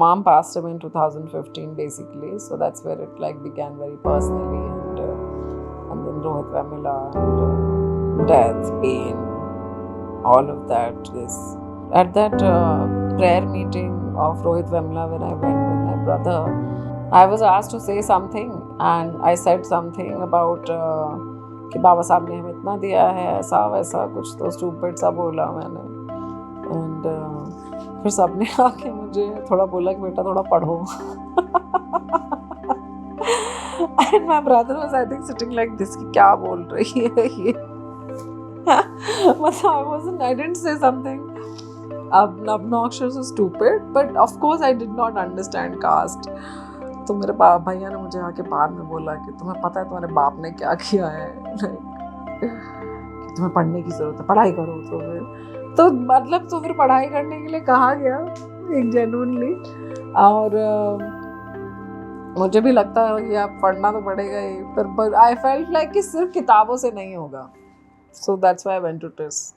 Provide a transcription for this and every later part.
mom passed away in 2015 basically, so that's where it like began very personally, and then Rohit Vemula and death, pain, all of that. This at that prayer meeting of Rohit Vemula when I went with my brother, I was asked to say something and I said something about कि बाबा साहब ने हमें इतना दिया है, ऐसा वैसा कुछ तो स्टूपिड सा बोला मैंने, एंड फिर सबने आके मुझे थोड़ा बोला कि बेटा थोड़ा पढ़ो. And my brother was I think sitting like this कि क्या बोल रही है ये. मतलब I didn't say something obnoxious or stupid, but of course I did not understand caste. तो मेरे भैया ने मुझे आके बाद में बोला कि तुम्हें पता है तुम्हारे बाप ने क्या किया है, तुम्हें पढ़ने की जरूरत है, पढ़ाई करो. तो मतलब तो फिर पढ़ाई करने के लिए कहा गया एक जेन्युइनली, और मुझे भी लगता है कि आप पढ़ना तो पड़ेगा ही, पर आई फेल्ट लाइक कि सिर्फ किताबों से नहीं होगा. So that's why I went to TIS.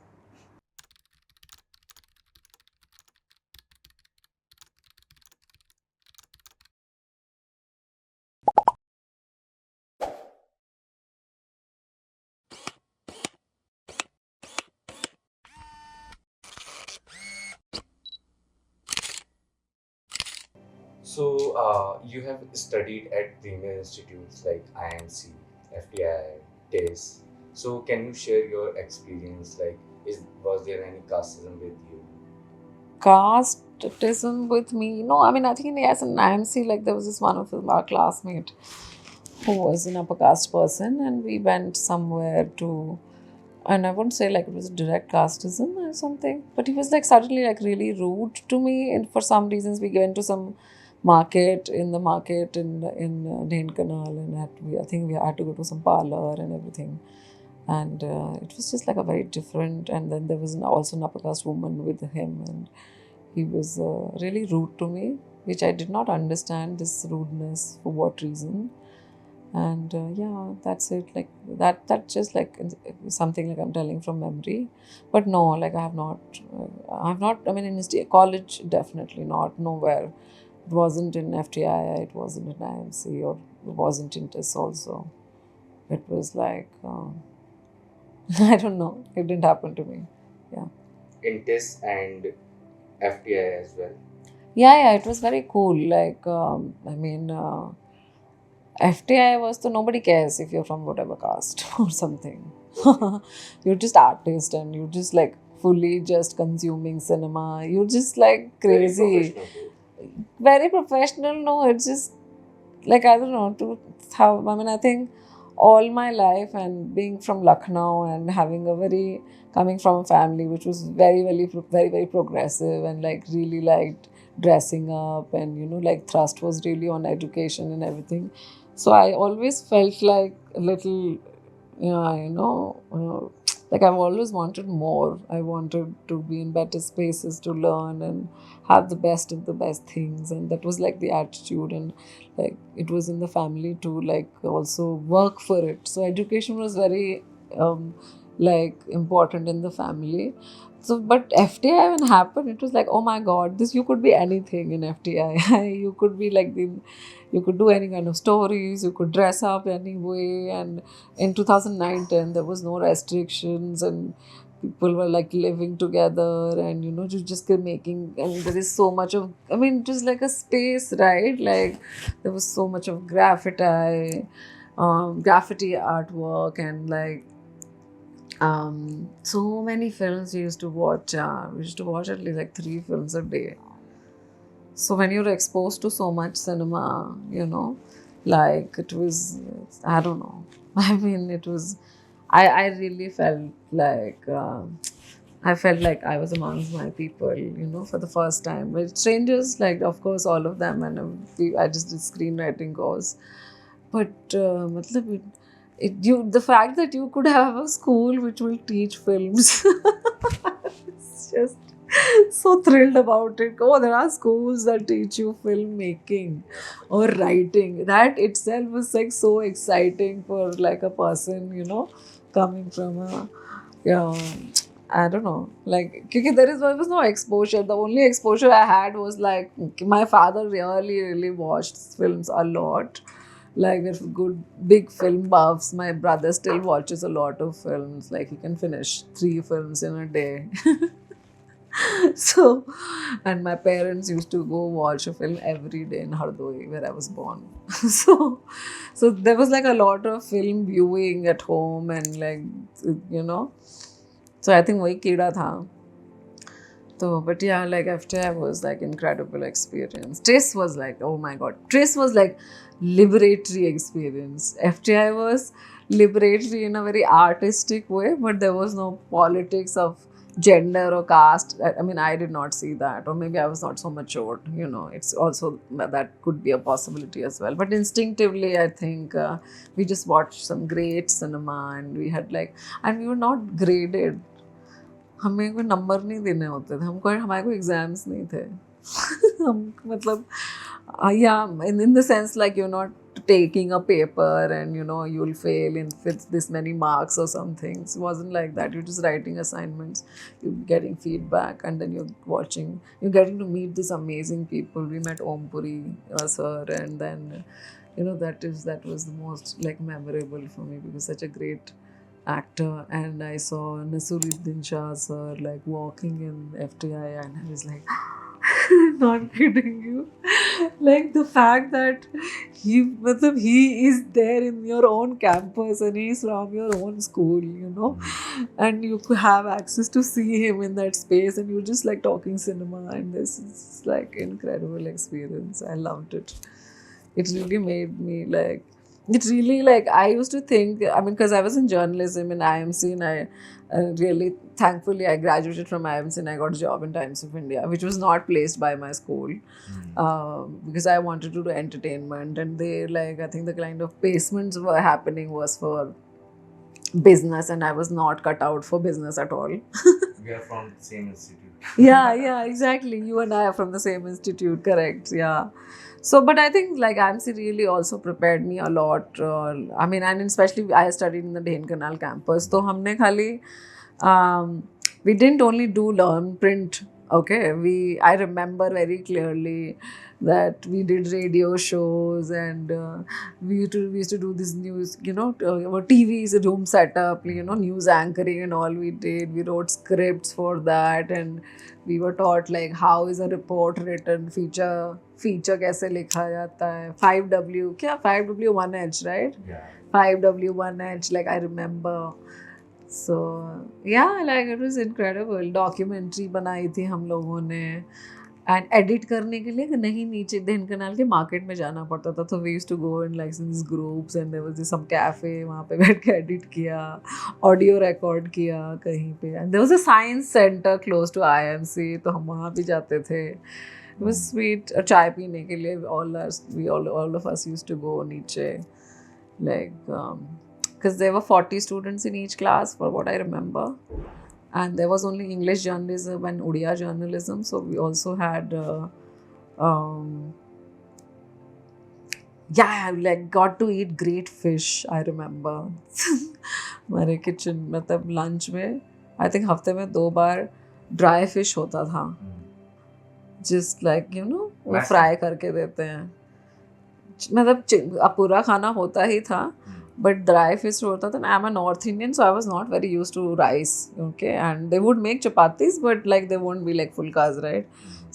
So, you have studied at premier institutes like IIMC, FTII, TIS. So, can you share your experience? Like, was there any casteism with you? Casteism with me? No, I mean, I think yes, in IIMC, like there was this one of our classmate who was an upper caste person, and we went somewhere to, and I wouldn't say like it was direct casteism or something, but he was like suddenly like really rude to me, and for some reasons we went to some market in Dhenkenal, and I think we had to go to some parlor and everything, and it was just like a very different. And then there was also an upper caste woman with him, and he was really rude to me, which I did not understand this rudeness for what reason. And yeah, that's it. Like that's just like something like I'm telling from memory, but no, like I have not. I mean, in college, definitely not. Nowhere. It wasn't in FTII. It wasn't in IIMC, or it wasn't in TIS also. It was like I don't know. It didn't happen to me. Yeah. In TIS and FTII as well. Yeah. It was very cool. Like I mean. FTI was so nobody cares if you're from whatever caste or something. You're just artist and you're just like fully just consuming cinema. You're just like crazy. Very professional. No, it's just like I don't know I think all my life, and being from Lucknow and having coming from a family which was very progressive, and like really liked dressing up, and like thrust was really on education and everything. So I always felt like a little, like I've always wanted more. I wanted to be in better spaces to learn and have the best of the best things. And that was like the attitude. And like it was in the family to like also work for it. So education was very like important in the family. So, but FTI when happened, it was like, oh my God, this you could be anything in FTI. You could be like you could do any kind of stories, you could dress up anyway. And in 2009-10, there was no restrictions, and people were like living together, and you just kept making. And there is so much of, I mean, it was like a space, right? Like there was so much of graffiti artwork, and like so many films we used to watch. We used to watch at least like 3 films a day. So when you're exposed to so much cinema, like it was, I don't know. I mean, it was, I really felt like, I felt like I was amongst my people, for the first time. With strangers, like, of course, all of them, and I just did screenwriting course. But, matlab, the fact that you could have a school which will teach films, it's just so thrilled about it. Oh, there are schools that teach you filmmaking or writing. That itself was like so exciting for like a person, coming from a I don't know, like, because there was no exposure. The only exposure I had was like my father really watched films a lot. Like we're good big film buffs. My brother still watches a lot of films. Like he can finish 3 films in a day. So, and my parents used to go watch a film every day in Hardoi, where I was born. so, so there was like a lot of film viewing at home and like, you know. So I think वही कीड़ा था. So, but yeah, like FTI was like incredible experience. Tris was like, oh my god, Tris was like liberatory experience. FTI was liberatory in a very artistic way, but there was no politics of gender or caste. I mean, I did not see that, or maybe I was not so matured. You know, it's also that could be a possibility as well. But instinctively, I think we just watched some great cinema, and we had like, and we were not graded. हमें कोई number नहीं देने होते थे, हमको हमारे कोई exams नहीं थे. हम मतलब yeah, in the sense like you're not taking a paper and you know you'll fail in with this many marks or something. It wasn't like that. You're just writing assignments, you're getting feedback, and then you're getting to meet these amazing people. We met Om Puri sir, and then you know that was the most like memorable for me because such a great actor. And I saw Nasuruddin Shah sir like walking in FTI, and I was like, not kidding you. Like the fact that he is there in your own campus and he's from your own school, you know, and you could have access to see him in that space, and you're just like talking cinema, and this is like incredible experience. I loved it. It really made me like, it really like, I used to think, I mean, because I was in journalism in IIMC, and I really thankfully I graduated from IIMC and I got a job in Times of India, which was not placed by my school because I wanted to do entertainment, and they like, I think the kind of placements were happening was for business, and I was not cut out for business at all. We are from the same institute. Yeah, exactly. You and I are from the same institute, correct? Yeah. So, but I think like IMC really also prepared me a lot. I mean, and especially I studied in the Dhenkenal campus. So, हमने खाली we didn't only do learn print. Okay, I remember very clearly that we did radio shows, and we used to do this news, you know, TV's room setup, you know, news anchoring and all we did. We wrote scripts for that, and we were taught like how is a report written, feature कैसे लिखा जाता है, 5W क्या 5W 1H, right? Yeah. 5W 1H, like I remember. So yeah, like it was incredible. Documentary बनाई थी हम लोगों ने, एंड एडिट करने के लिए नहीं नीचे ढेनकनाल के मार्केट में जाना पड़ता था. तो we used to go in like this groups, and there was some cafe, वहाँ पे बैठ के एडिट किया, ऑडियो रिकॉर्ड किया कहीं पे. And there was a science centre close to IMC, तो हम वहाँ भी जाते थे. It was sweet. और चाय पीने के लिए all of us used to go नीचे, like because there were 40 students in each class for what I remember. And there was only English journalism and Odia journalism, so we also had I like got to eat great fish, I remember. हमारे kitchen मतलब lunch में I think हफ्ते में 2 बार dry fish होता था, just like you know वो fry करके देते हैं. मतलब पूरा खाना होता ही था, but dry fish होता था. I'm a North Indian, so I was not very used to rice, okay, and they would make chapatis, but like they won't be like fulkas, right?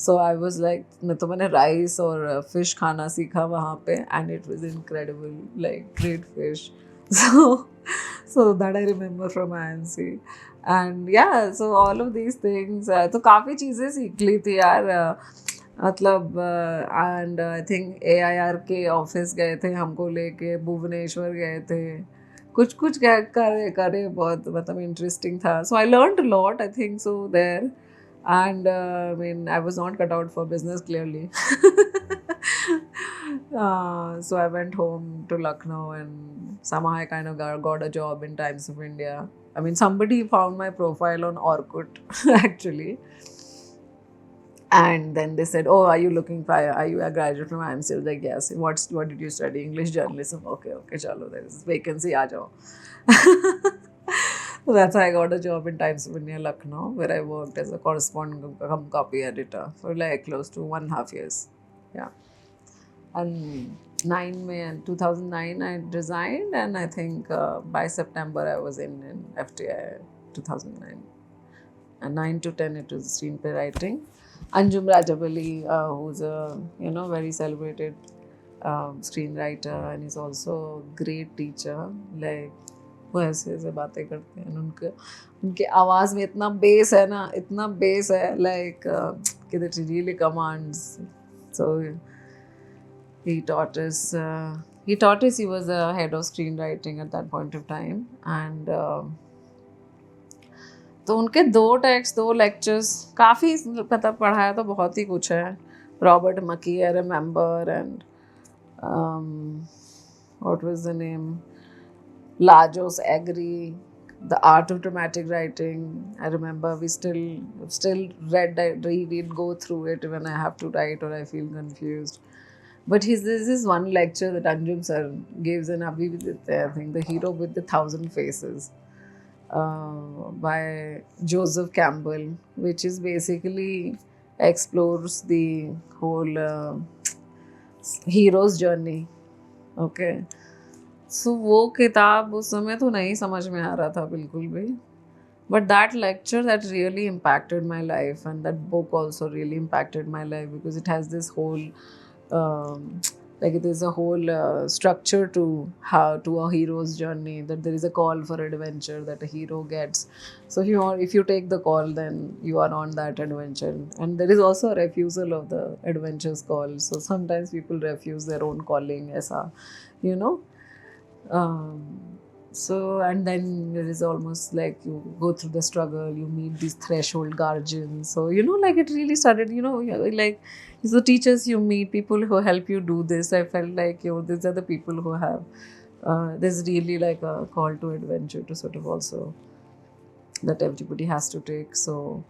So I was like, मैंने rice और fish खाना सीखा वहाँ पे, and it was incredible, like great fish. So that I remember from IMC. And yeah, so all of these things, तो काफ़ी चीज़ें सीख ली थी यार. मतलब एंड आई थिंक AIR के ऑफिस गए थे, हमको लेके भुवनेश्वर गए थे, कुछ करे बहुत मतलब इंटरेस्टिंग था. So I learned a lot, I think so there. And I mean, I was not cut out for business clearly. So I went home to Lucknow, and somehow I kind of got a job in Times of India. I mean, somebody found my profile on Orkut actually. And then they said, "Oh, are you looking for? Are you a graduate from IIMC?" I was like, "Yes." What did you study? English journalism. Okay, chalo, there is vacancy. आ जाओ. That's how I got a job in Times of India, Lucknow, where I worked as a correspondent cum copy editor for like close to 1.5 years. Yeah. And 9 May and 2009, I resigned, and I think by September I was in FTII 2009. And 9 to 10 it was screenplay writing. Anjum Rajabali, who's a very celebrated screenwriter, and he's also a great teacher. Like वो ऐसे ऐसे बातें करते हैं, उनके उनके आवाज़ में इतना बेस है ना, इतना बेस है, like कि that really commands. So he taught us. He was a head of screenwriting at that point of time, and तो उनके 2 काफ़ी मतलब पढ़ाया तो बहुत ही कुछ है. Robert McKee, I remember, and what was the name? Lajos Agri, The Art of Dramatic Writing. I remember we still read, go through it when I have to write or I feel confused. But there's this one lecture that Anjum sir gives in Abhi, I think, The Hero with the Thousand Faces, by Joseph Campbell, which is basically explores the whole hero's journey. Okay. So वो किताब उस समय तो नहीं समझ में आ रहा था बिल्कुल भी. But that lecture that really impacted my life, and that book also really impacted my life, because it has this whole like there's a whole structure to a hero's journey, that there is a call for adventure that a hero gets. So if you take the call, then you are on that adventure, and there is also a refusal of the adventure's call. So sometimes people refuse their own calling, aisa, you know. So, and then there is almost like you go through the struggle, you meet these threshold guardians. So, like it really started, like it's the teachers you meet, people who help you do this. I felt like, these are the people who have, there's really like a call to adventure to sort of also, that everybody has to take. So,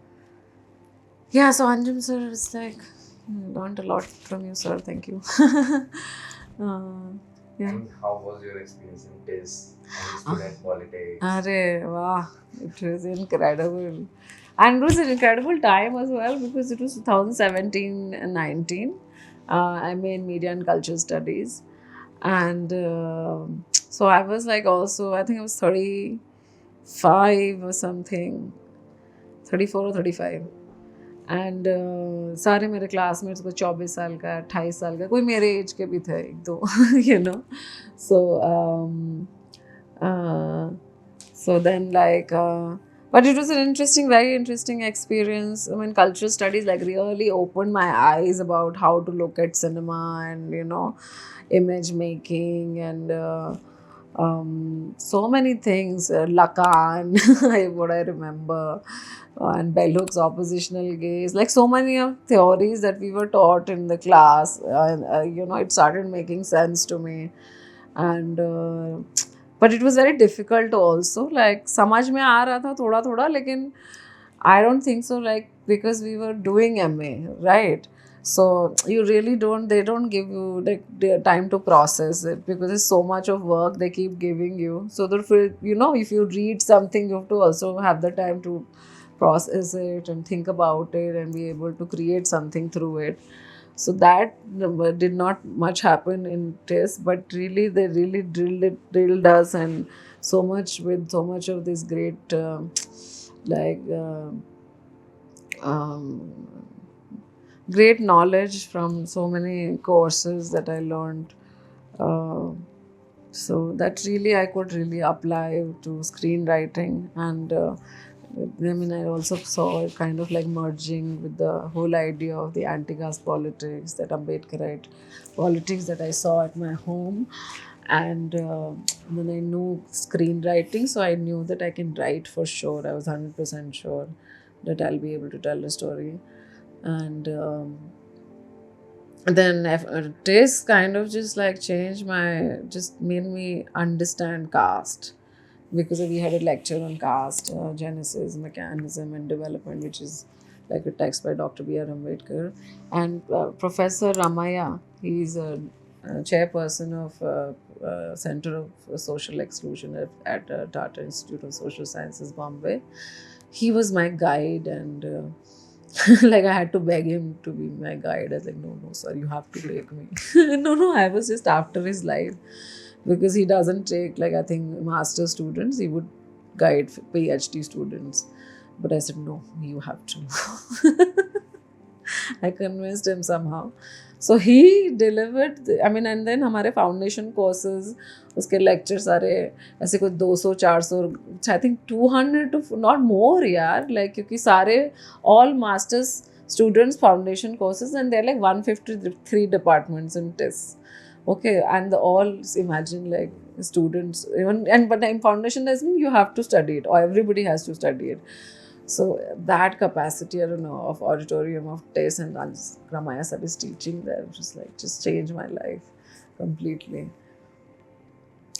yeah, so Anjum sir is like, learned a lot from you, sir. Thank you. Yeah. And how was your experience in this and student politics? Arey, wow, it was incredible. And it was an incredible time as well, because it was 2017 and 19. I made media and culture studies. And so I was like also, I think I was 35 or something, 34 or 35. And सारे मेरे classmates को 24 साल का, 28 साल का, कोई मेरे as के भी थे एक दो, सो so then but it was an very interesting experience. I mean, cultural studies like really opened my eyes about how to look at cinema and image making and so many things. Lacan, what I remember, and Bell Hooks oppositional gaze, like so many of theories that we were taught in the class. It started making sense to me, and but it was very difficult also. Like समझ में आ रहा था थोड़ा थोड़ा, लेकिन I don't think so. Like because we were doing MA, right? So you really they don't give you like the time to process it, because it's so much of work they keep giving you. So therefore, if you read something, you have to also have the time to process it and think about it and be able to create something through it. So that did not much happen in TIS, but really they really drilled us, and so much of this great great knowledge from so many courses that I learned. So that really I could really apply to screenwriting, and I also saw it kind of like merging with the whole idea of the anti-caste politics, that Ambedkarite politics that I saw at my home. And then I knew screenwriting, so I knew that I can write for sure. I was 100% sure that I'll be able to tell a story. And then this kind of just like just made me understand caste, because we had a lecture on caste, genesis, mechanism, and development, which is like a text by Dr. B.R. Ambedkar. And Professor Ramaiah, he's a chairperson of Center of Social Exclusion at Tata Institute of Social Sciences, Bombay. He was my guide, and like I had to beg him to be my guide. I was like, no, no, sir, you have to take me. No, no, I was just after his life, because he doesn't take, like, I think master students. He would guide PhD students, but I said no, you have to. I convinced him somehow. So he delivered, I mean, and then हमारे foundation courses, उसके lectures सारे ऐसे कुछ 200 400, I think 200 to not more यार, like क्योंकि सारे all masters students foundation courses, and they're like 153 departments in TIS. Okay, and the all, imagine, like students even, and but in foundation doesn't mean you have to study it or everybody has to study it. So that capacity, I don't know, of auditorium, of taste, and Ramaiah sir is teaching there, just changed my life completely.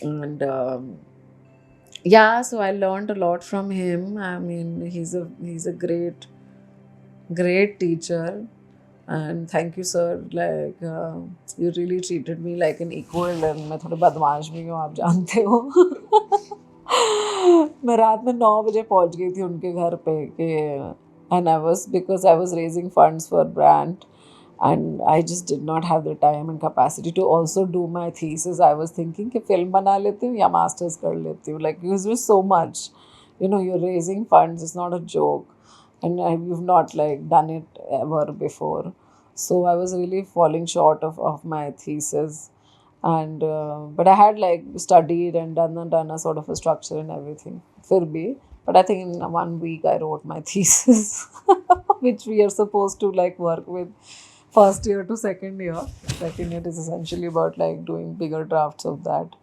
And yeah, so I learned a lot from him. I mean, he's a great teacher, and thank you, sir. Like you really treated me like an equal, and मैं थोड़े बदमाश भी हूँ, आप जानते हो. मैं रात में 9 बजे पहुंच गई थी उनके घर पे कि, and I was, because I was raising funds for brand, and I just did not have the time and capacity to also do my thesis. I was thinking कि film बना लेती हूँ या masters कर लेती हूँ, like it was so much, you know, you're raising funds, it's not a joke, and you've not like done it ever before. So I was really falling short of my thesis, and but I had like studied and done a sort of a structure and everything. Fir bhi, but I think in 1 week I wrote my thesis, which we are supposed to like work with first year to second year. Second year is essentially about like doing bigger drafts of that.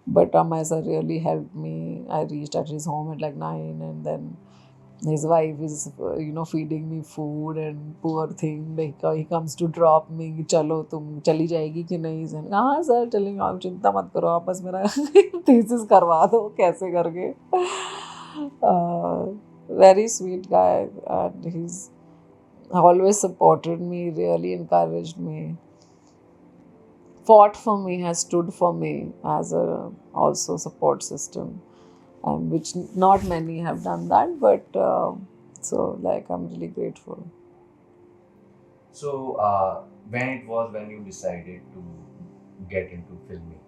But Ramaiah really helped me. I reached at his home at like 9, and then his wife is, feeding me food, and poor thing, like he comes to drop me. चलो तुम चली जाएगी कि नहीं? हाँ sir चलेंगे, आप चिंता मत करो, आप बस मेरा thesis करवा दो कैसे करके. Very sweet guy, and he's always supported me, really encouraged me, fought for me, has stood for me as a also support system, which not many have done that, but so like I'm really grateful. So, when it was when you decided to get into filmmaking?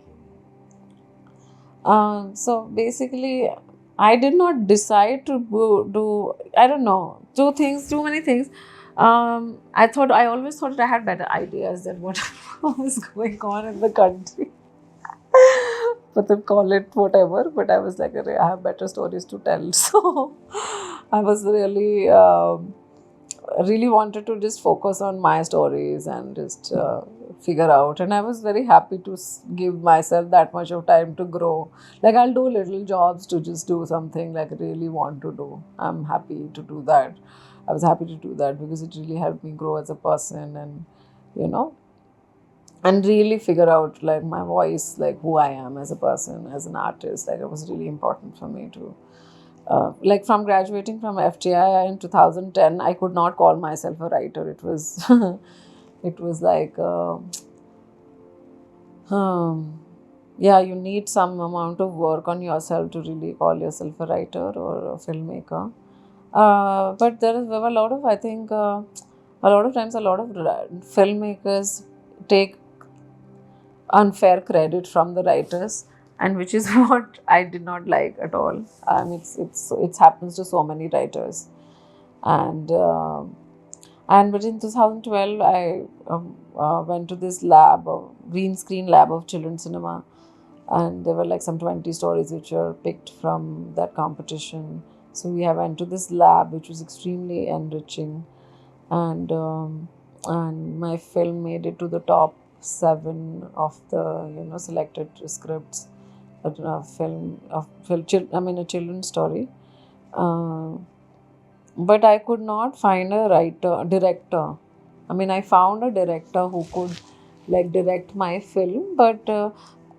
So basically, I did not decide to do, I don't know, too many things. I always thought that I had better ideas than what was going on in the country. But then call it whatever. But I was like, "Arey, I have better stories to tell." So I was really wanted to just focus on my stories and just figure out. And I was very happy to give myself that much of time to grow. Like I'll do little jobs to just do something like I really want to do. I'm happy to do that. I was happy to do that because it really helped me grow as a person, and you know, and really figure out like my voice, like who I am as a person, as an artist. Like it was really important for me to. Like from graduating from FTII in 2010, I could not call myself a writer. It was, it was like, yeah, you need some amount of work on yourself to really call yourself a writer or a filmmaker. But there were a lot of, I think, a lot of times, a lot of filmmakers take unfair credit from the writers, and which is what I did not like at all. It happens to so many writers, and but in 2012 I went to this lab, of green screen lab of children's cinema, and there were like some 20 stories which were picked from that competition. So we have went to this lab, which was extremely enriching, and my film made it to the top 7 of the selected scripts. A film a children's story, but I could not find a director. I mean, I found a director who could like direct my film, but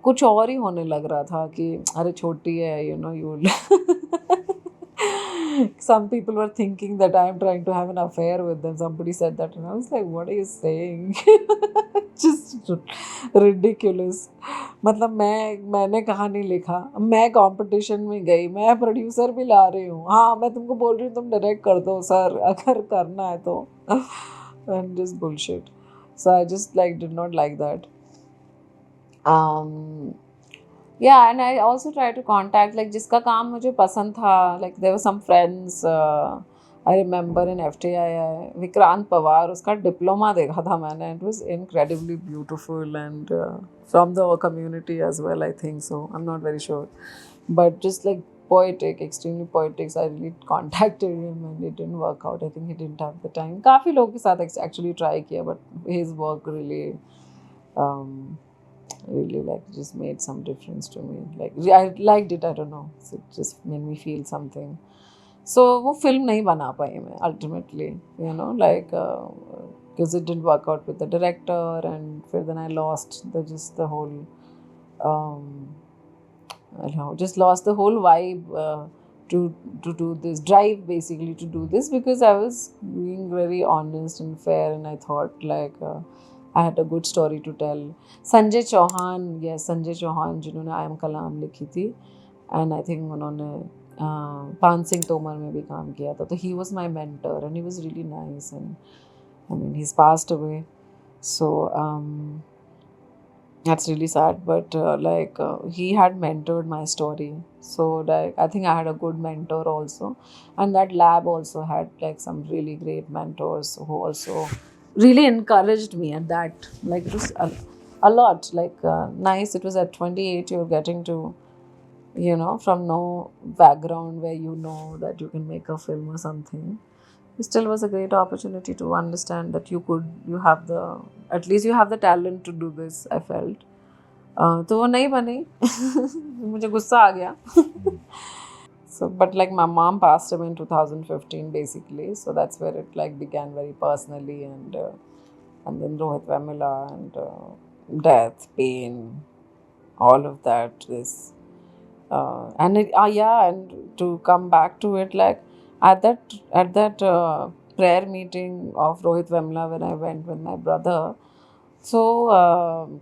कुछ और ही होने लग रहा था कि अरे छोटी है, you Some people were thinking that I am trying to have an affair with them. Somebody said that, and I was like, "What are you saying?" Just ridiculous. मतलब मैंने कहा नहीं लिखा, मैं कंपटीशन में गई, मैं प्रोड्यूसर भी ला रही हूँ, हाँ मैं तुमको बोल रही हूँ तुम डायरेक्ट कर दो सर अगर करना है तो. And just bullshit. So I just like did not like that. Um, yeah, and I also try to contact like जिसका काम मुझे पसंद था, like there were some friends. I remember in FTII Vikrant Pawar, उसका डिप्लोमा देखा था मैंने. It was incredibly beautiful and from the community as well, I think so. I'm not very sure, but just like poetic, extremely poetic. So I really contacted him and it didn't work out. I think he didn't have the time. काफी लोगों के साथ actually try किया, but his work really really like just made some difference to me. Like I liked it, I don't know. So it just made me feel something. So वो film नहीं बना पाई मैं ultimately, you know, like because it didn't work out with the director, and then I lost the whole I don't know, just lost the whole vibe to do this drive basically to do this, because I was being very honest and fair, and I thought like I had a good story to tell. Sanjay Chauhan, yes, Sanjay Chauhan जिन्होंने I am कलाम लिखी थी, and I think उन्होंने पान सिंह तोमर में भी काम किया था, तो he was my mentor and he was really nice, and I mean he's passed away, so that's really sad, but he had mentored my story, so like I think I had a good mentor also, and that lab also had like some really great mentors who also really encouraged me at that, like it was a lot like nice. It was at 28 you're getting to, you know, from no background where you know that you can make a film or something. It still was a great opportunity to understand that you have the, at least you have the talent to do this, I felt. तो वो नहीं बनी. मुझे गुस्सा आ गया. So but like my mom passed away in 2015 basically, so that's where it like began very personally, and then Rohit Vemula and death, pain, all of that, this and it, yeah, and to come back to it, like at that prayer meeting of Rohit Vemula when I went with my brother, so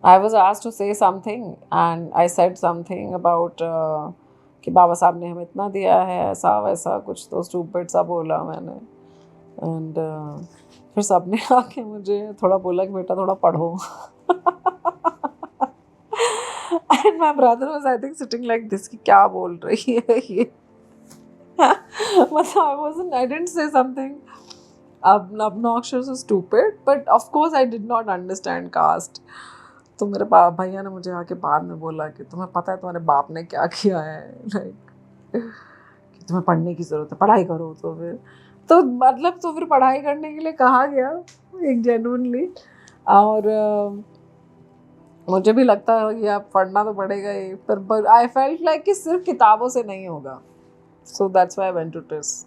I was asked to say something, and I said something about कि बाबा साहब ने हमें इतना दिया है, ऐसा वैसा कुछ तो स्टूपिड सा बोला मैंने, एंड फिर सबने आके मुझे थोड़ा बोला कि बेटा थोड़ा पढ़ो. And my brother was I think sitting like this कि क्या बोल रही है ये. मतलब I didn't say something obnoxious or stupid, but of course I did not understand caste. तो मेरे भैया ने मुझे आके बाद में बोला कि तुम्हें पता है तुम्हारे बाप ने क्या किया है, लाइक कि तुम्हें पढ़ने की ज़रूरत है, पढ़ाई करो. तो मतलब तो फिर पढ़ाई करने के लिए कहा गया एक जेन्युइनली, और मुझे भी लगता है कि आप पढ़ना तो पड़ेगा ही, पर आई फेल्ट लाइक कि सिर्फ किताबों से नहीं होगा. So that's why I went to TIS.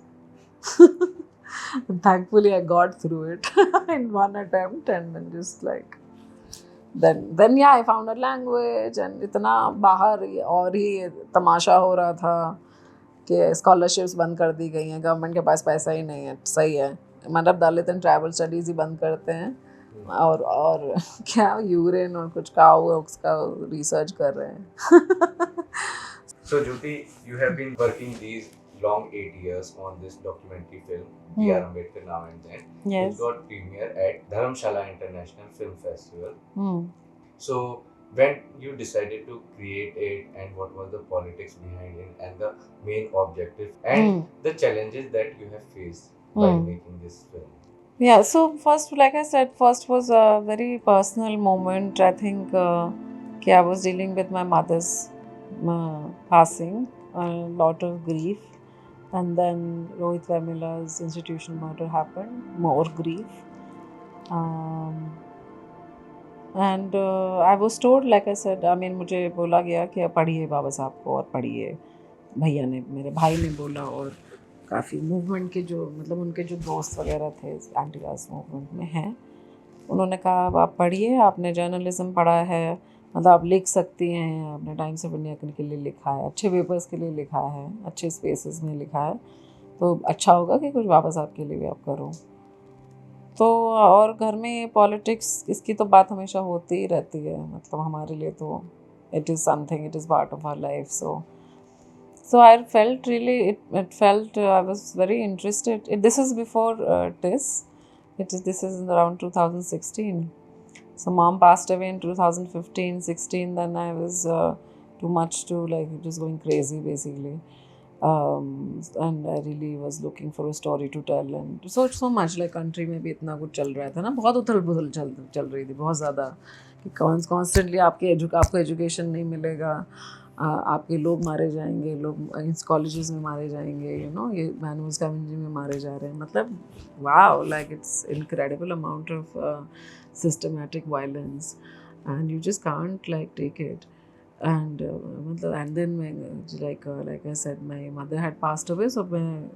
And thankfully I got through it in one attempt, and then just like then yeah, I found a language, and इतना बाहर और ही तमाशा हो रहा था कि स्कॉलरशिप्स बंद कर दी गई हैं, गवर्नमेंट के पास पैसा ही नहीं है. सही है, मतलब दलित एंड ट्रैवल स्टडीज़ ही बंद करते हैं, और क्या यूरेन और कुछ काउक्स का रिसर्च कर रहे हैं. So Jyoti, you have been working these long 8 years on this documentary film, We Are Ambedkar Now and Then. Yes. It got premiere at Dharamshala International Film Festival. So when you decided to create it, and what was the politics behind it, and the main objective, and the challenges that you have faced while making this film? Yeah, so first, like I said, first was a very personal moment. I think I was dealing with my mother's passing, a lot of grief, and then Rohit Vemula's institutional murder happened, more grief. And I was told, like I said, I mean मुझे बोला गया कि पढ़िए बाबा साहब को, और पढ़िए. भैया ने, मेरे भाई ने बोला, और काफ़ी मूवमेंट के जो, मतलब उनके जो दोस्त वगैरह थे एंटी कास्ट मूवमेंट में हैं, उन्होंने कहा आप पढ़िए, आपने जर्नलिज्म पढ़ा है, मतलब आप लिख सकती हैं, अपने टाइम्स ऑफ इंडिया के लिए लिखा है, अच्छे पेपर्स के लिए लिखा है, अच्छे स्पेसेस में लिखा है, तो अच्छा होगा कि कुछ वापस आपके लिए भी आप करो। तो और घर में पॉलिटिक्स इसकी तो बात हमेशा होती ही रहती है, मतलब हमारे लिए तो it is something, it is part of our life. So I felt really, it felt I was very interested. This is before TIS. This is around 2016. So mom passed away in 2015, 16. Then I was too much to, like, it was going crazy basically. And I really was looking for a story to tell, and so much, like country में भी इतना कुछ चल रहा था ना, बहुत उथल पुथल चल रही थी बहुत ज़्यादा, कि कॉन्स्टेंटली आपको एजुकेशन नहीं मिलेगा, आपके लोग मारे जाएंगे, लोग इस कॉलेजेस में मारे जाएंगे, यू नो, ये मैनुअल स्कैवेंजिंग में मारे जा रहे हैं, मतलब wow, like it's incredible amount of systematic violence, and you just can't like take it. And मतलब and then like I said, my mother had passed away, so मैं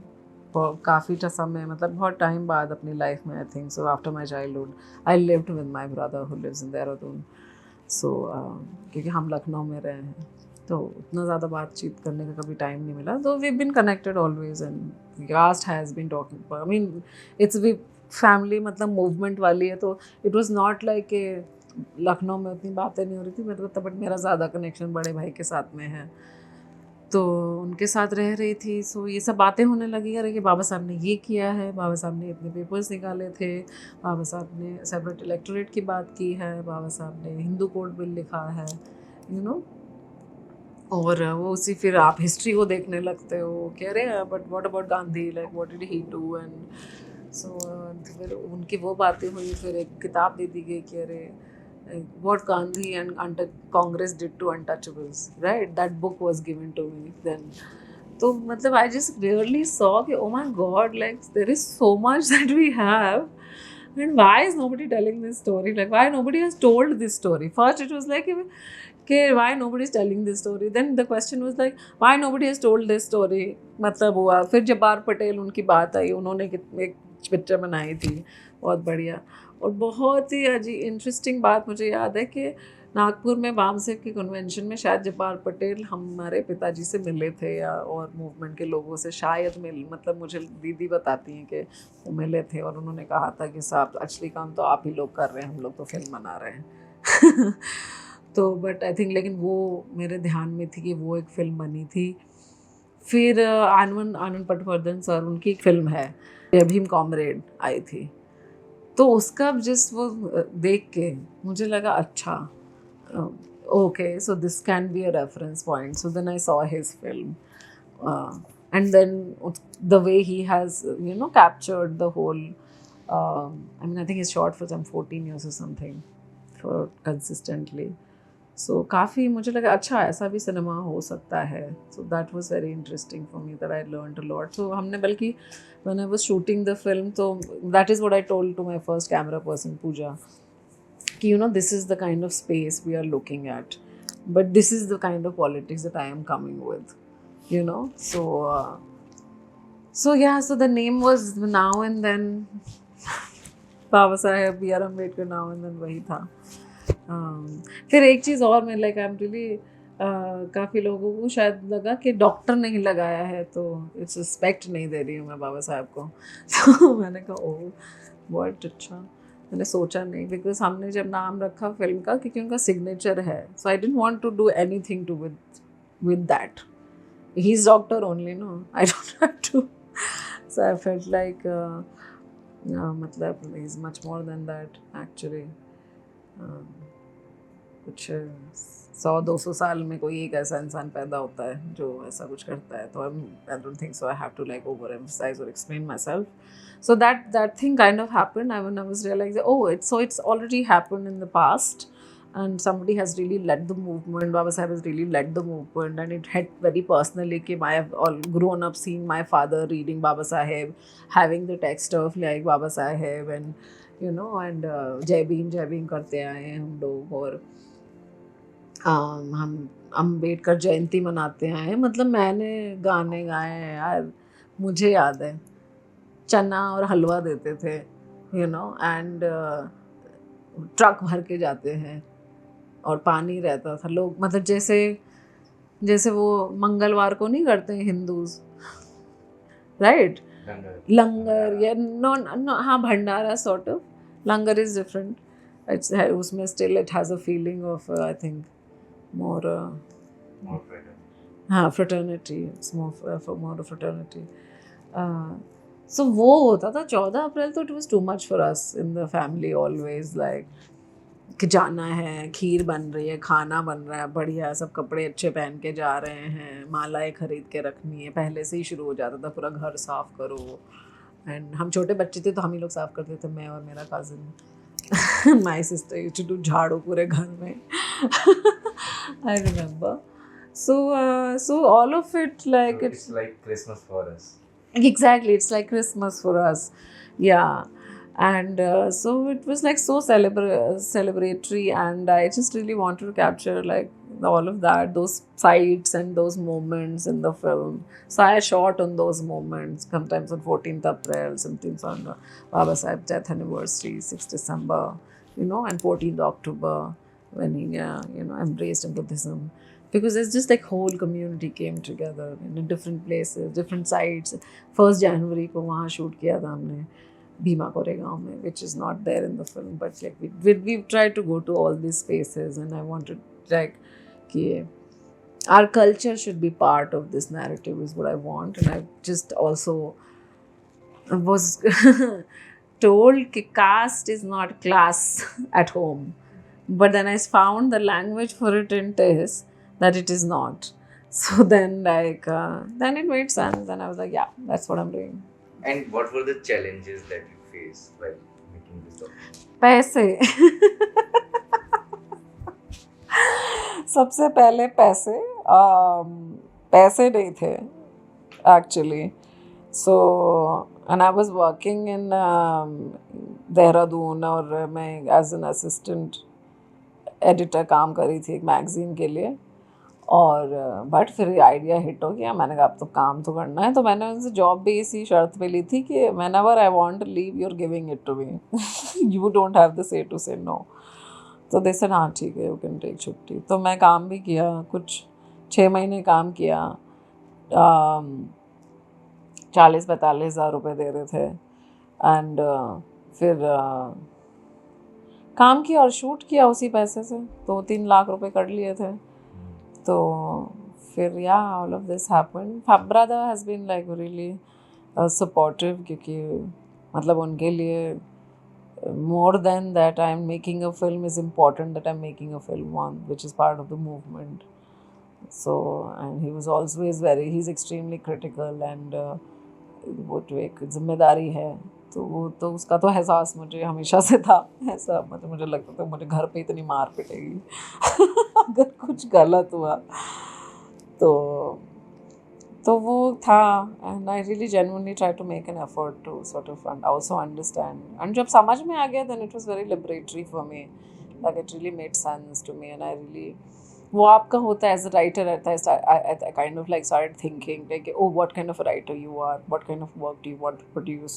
काफ़ी समय, मतलब बहुत टाइम बाद अपनी लाइफ में, I think so after my childhood I lived with my brother who lives in Dehradun. So क्योंकि हम लखनऊ में रहे हैं, तो उतना ज़्यादा बातचीत करने का कभी टाइम नहीं मिला, तो we been connected always, and caste has been talking, I mean it's we family, मतलब मूवमेंट वाली है, तो it was not like a Lucknow में उतनी बातें नहीं हो रही थी, मतलब बट मेरा ज़्यादा कनेक्शन बड़े भाई के साथ में है, तो उनके साथ रह रही थी। सो ये सब बातें होने लगी, अरे कि बाबा साहब ने ये किया है, बाबा साहब ने इतने पेपर्स निकाले थे, बाबा साहब ने सेपरेट इलेक्टोरेट की बात की है, बाबा साहब ने हिंदू कोड बिल लिखा है, यू नो। और वो उसी फिर आप हिस्ट्री को देखने लगते हो कि अरे but what about Gandhi, like what did he do, and so फिर उनकी वो बातें हुई, फिर एक किताब दे दी गई कि अरे what Gandhi and Congress did to untouchables, right? That book was given to me then. तो मतलब I just really saw कि oh my God, like there is so much that we have, and why is nobody telling this story? Like why nobody has told this story? First it was like कि why nobody is telling this story? Then the question was like why nobody has told this story? मतलब हुआ, फिर जब्बार पटेल उनकी बात आई, उन्होंने एक picture बनाई थी बहुत बढ़िया। और बहुत ही इंटरेस्टिंग बात मुझे याद है कि नागपुर में वामसेव की कन्वेंशन में शायद जब्बार पटेल हमारे पिताजी से मिले थे, या और मूवमेंट के लोगों से शायद मतलब मुझे दीदी बताती हैं कि वो मिले थे, और उन्होंने कहा था कि साहब एक्चुअली काम तो आप ही लोग कर रहे हैं, हम लोग तो फिल्म बना रहे हैं। तो बट आई थिंक, लेकिन वो मेरे ध्यान में थी कि वो एक फ़िल्म बनी थी। फिर आनंद पटवर्धन सर, उनकी एक फ़िल्म है भीम कॉमरेड आई थी, तो उसका जिस वो देख के मुझे लगा अच्छा, okay, so this can be a reference point. So then I saw his film, and then the way he has captured the whole, I mean I think is short for some 14 years or something for consistently. So काफ़ी मुझे लगा अच्छा ऐसा भी cinema हो सकता है। So that was very interesting for me, that I learned a lot. So हमने बल्कि when I was shooting the film, तो that is what I told to my first camera person Pooja कि this is the kind of space we are looking at, but this is the kind of politics that I am coming with, so yeah, so the name was Now and Then, Baba Saheb B R Ambedkar, now and then वही था। फिर एक चीज़ और, मैं like I am really, काफ़ी लोगों को शायद लगा कि डॉक्टर नहीं लगाया है तो इट्स रिस्पेक्ट नहीं दे रही हूँ मैं बाबा साहब को। तो मैंने कहा ओह बहुत अच्छा, मैंने सोचा नहीं, बिकॉज हमने जब नाम रखा फिल्म का, क्योंकि उनका सिग्नेचर है, so I didn't want to do anything to with that. He's doctor only, no, I don't have to. So I felt like मतलब he's much more than that actually. कुछ 100-200 साल में कोई एक ऐसा इंसान पैदा होता है जो ऐसा कुछ करता है, तो I don't think so I have to like overemphasize or explain myself. So that thing kind of happened. When I was realizing, oh, it's already happened in the past, and somebody has really led the movement. Baba Saheb has really led the movement, and it hit very personally. I have all grown up seeing my father reading Baba Saheb, having the text of like Baba Saheb, and and जय भीम करते आए हैं हम लोग, और हम अम्बेडकर जयंती मनाते आए हैं। मतलब मैंने गाने गाए हैं यार, मुझे याद है चना और हलवा देते थे, एंड ट्रक भर के जाते हैं, और पानी रहता था. लोग मतलब जैसे जैसे वो मंगलवार को नहीं करते हैं हिंदूज, राइट? लंगर या नो नो, हाँ bhandara sort of. Langar is different. It's उसमें still it has a feeling of I think more हाँ fraternity. It's more fraternity. So वो होता था 14 अप्रैल. तो it was too much for us in the family always, like कि जाना है, खीर बन रही है, खाना बन रहा है बढ़िया, सब कपड़े अच्छे पहन के जा रहे हैं, मालाएं खरीद के रखनी है. पहले से ही शुरू हो जाता था पूरा घर साफ करो. एंड हम छोटे बच्चे थे तो हम ही लोग साफ करते थे, मैं और मेरा cousin. My sister used to do jhadu पूरे घर में. I remember. So all of it, like so it's like Christmas for us. Exactly, it's like Christmas for us. Yeah. And so it was like so celebratory, and I just really wanted to capture like all of that, those sights and those moments in the film. So I shot on those moments, sometimes on 14th April, sometimes on Baba Sahib's death anniversary, 6th December, and 14th October when he embraced Buddhism. Because it's just like whole community came together in different places, different sites. 1st January को वहाँ shoot किया था हमने भीमा कोरेगांव में, which is not there in the film, but like we've tried to go to all these spaces, and I wanted like कि our culture should be part of this narrative is what I want. And I just also was told कि caste is not class at home, but then I found the language for it in TIS that it is not. So then then it made sense. Then I was like, yeah, that's what I'm doing. And what were the challenges that you faced while making this documentary? पैसे. सबसे पहले पैसे. पैसे नहीं थे actually. So and I was working in Dehradun, और मैं as an assistant editor काम कर रही थी एक मैगजीन के लिए. और बट फिर आइडिया हिट हो गया. मैंने कहा अब तो काम तो करना है. तो मैंने उनसे जॉब भी इसी शर्त पे ली थी कि whenever I want to leave, you're giving it to me. You don't have the say to say no. तो दे said हाँ ठीक है, you can take छुट्टी. तो मैं काम भी किया, कुछ 6 महीने काम किया. 40-45 हज़ार रुपये दे रहे थे. एंड फिर काम किया और शूट किया उसी पैसे से. 2-3 लाख रुपए कर लिए थे. तो फिर all of this happened. Brother has been like really supportive, क्योंकि मतलब उनके लिए more than that I am making a film is important, that I'm making a film on which is part of the movement. So and he was always he's extremely critical, and वो तो एक जिम्मेदारी है. तो वो तो उसका तो एहसास मुझे हमेशा से था. ऐसा मतलब मुझे लगता था मुझे घर पे इतनी मार पिटेगी अगर कुछ गलत हुआ तो वो था. And I really genuinely try to make an effort to sort of also understand. And जब समझ में आ गया then it was very liberatory for me. Like it really made sense to me. And I really वो आपका होता है as a writer रहता है. I kind of like started thinking like, oh, what kind of a writer you are, what kind of work do you want to produce,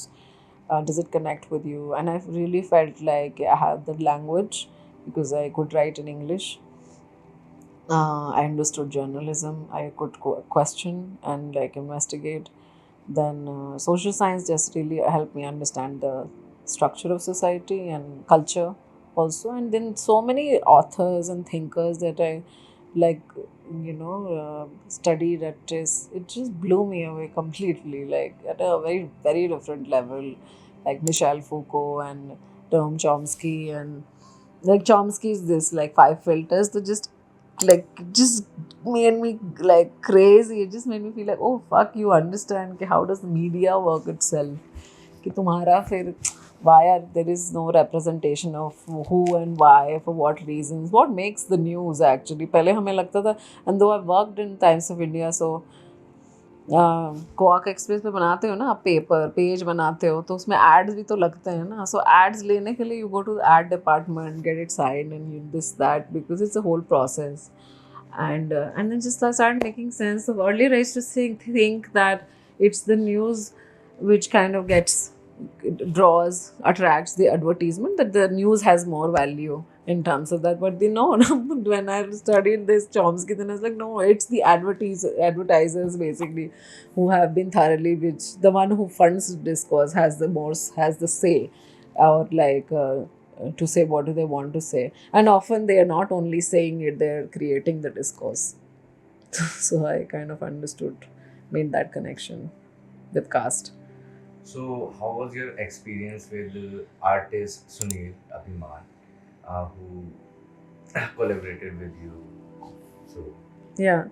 does it connect with you? And I really felt like I had the language because I could write in English. I understood journalism. I could question and like investigate. Then social science just really helped me understand the structure of society and culture also. And then so many authors and thinkers that I like studied at TIS, it just blew me away completely, like at a very very different level, like Michel Foucault and Noam Chomsky. And like Chomsky's this like 5 filters that just made me like crazy. It just made me feel like, oh fuck, you understand कि how does the media work itself, कि तुम्हारा फिर why there is no representation of who and why, for what reasons, what makes the news actually. पहले हमें लगता था, and though I worked in Times of India, so कोआक express पे बनाते हो ना आप पेपर पेज बनाते हो, तो उसमें एड्स भी तो लगते हैं ना. सो एड्स लेने के लिए you go to aid department, get it signed and you this that, because it's a whole process. And then just I started making sense of earlier I used to think that it's the news which kind of gets draws, attracts the advertisement, that the news has more value in terms of that. But they know, when I studied this Chomsky, then I was like, no, it's the advertisers basically who have been thoroughly, which the one who funds discourse has the most, has the say, or like to say what do they want to say. And often they are not only saying it, they're creating the discourse. So I kind of understood, made that connection with caste. So, how was your experience with the artist Sunil Abhiman, who collaborated with you? So, Yeah.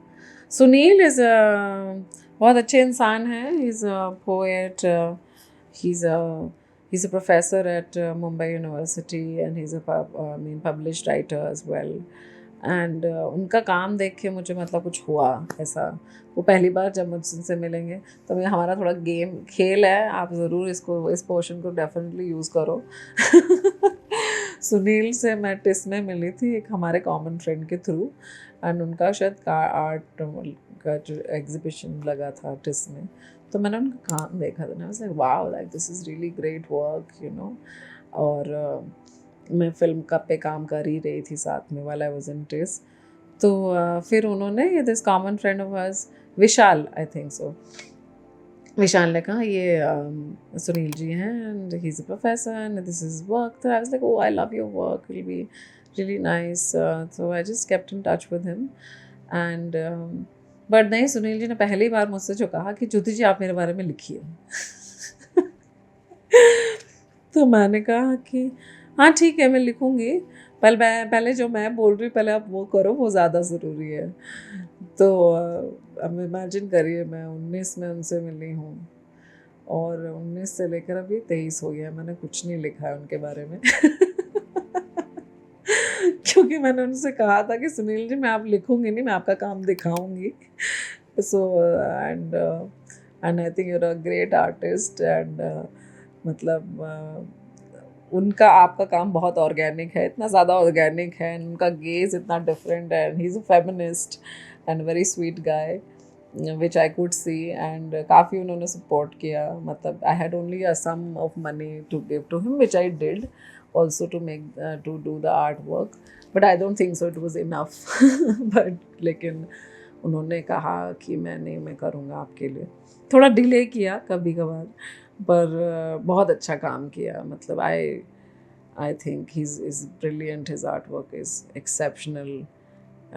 Sunil is बहुत अच्छे इंसान है. ही is a poet. He's a professor at Mumbai University, and he's a published writer as well. And उनका काम देख के मुझे मतलब कुछ हुआ ऐसा. वो पहली बार जब मुझसे मिलेंगे तो मैं, हमारा थोड़ा गेम खेल है, आप ज़रूर इसको, इस पोर्शन को डेफिनेटली यूज़ करो. सुनील से मैं टिस में मिली थी एक हमारे कॉमन फ्रेंड के थ्रू. एंड उनका शायद आर्ट का जो एग्जीबिशन लगा था टिस में, तो मैंने उनका काम देखा था. ना like wow, like this is really great work, you know. और मैं फिल्म का पे काम कर ही रही थी साथ में वाला आई वाज इन टिस. तो फिर उन्होंने, ये this common friend of us, Vishal, I think so, Vishal ने कहा ये सुनील जी हैं, and he is a professor and this is work. तो I was like, oh I love your work, will be really nice. So I just kept in touch with him. And but नहीं, सुनील जी ने पहली बार मुझसे जो कहा कि ज्योति जी आप मेरे बारे में लिखिए. तो मैंने कहा कि हाँ ठीक है, मैं लिखूँगी. पहले जो मैं बोल रही हूँ पहले आप वो करो, वो ज़्यादा ज़रूरी है. तो अब इमेजिन करिए, मैं 19 में उनसे मिली हूँ, और 19 से लेकर अभी 23 हो गया, मैंने कुछ नहीं लिखा है उनके बारे में. क्योंकि मैंने उनसे कहा था कि सुनील जी मैं आप लिखूंगी नहीं, मैं आपका काम दिखाऊंगी. So and I think you're a great artist. And मतलब उनका, आपका काम बहुत ऑर्गेनिक है, इतना ज़्यादा ऑर्गेनिक है, and उनका गेज इतना डिफरेंट है, and he is a feminist and very sweet guy, which I could see. And काफ़ी उन्होंने सपोर्ट किया. मतलब I had only a sum of money to give to him, which I did also to make to do the artwork, but I don't think so it was enough. But लेकिन उन्होंने कहा कि मैं करूँगा आपके लिए. थोड़ा डिले किया कभी कभार, पर बहुत अच्छा काम किया. मतलब I think he's is brilliant. His artwork is exceptional,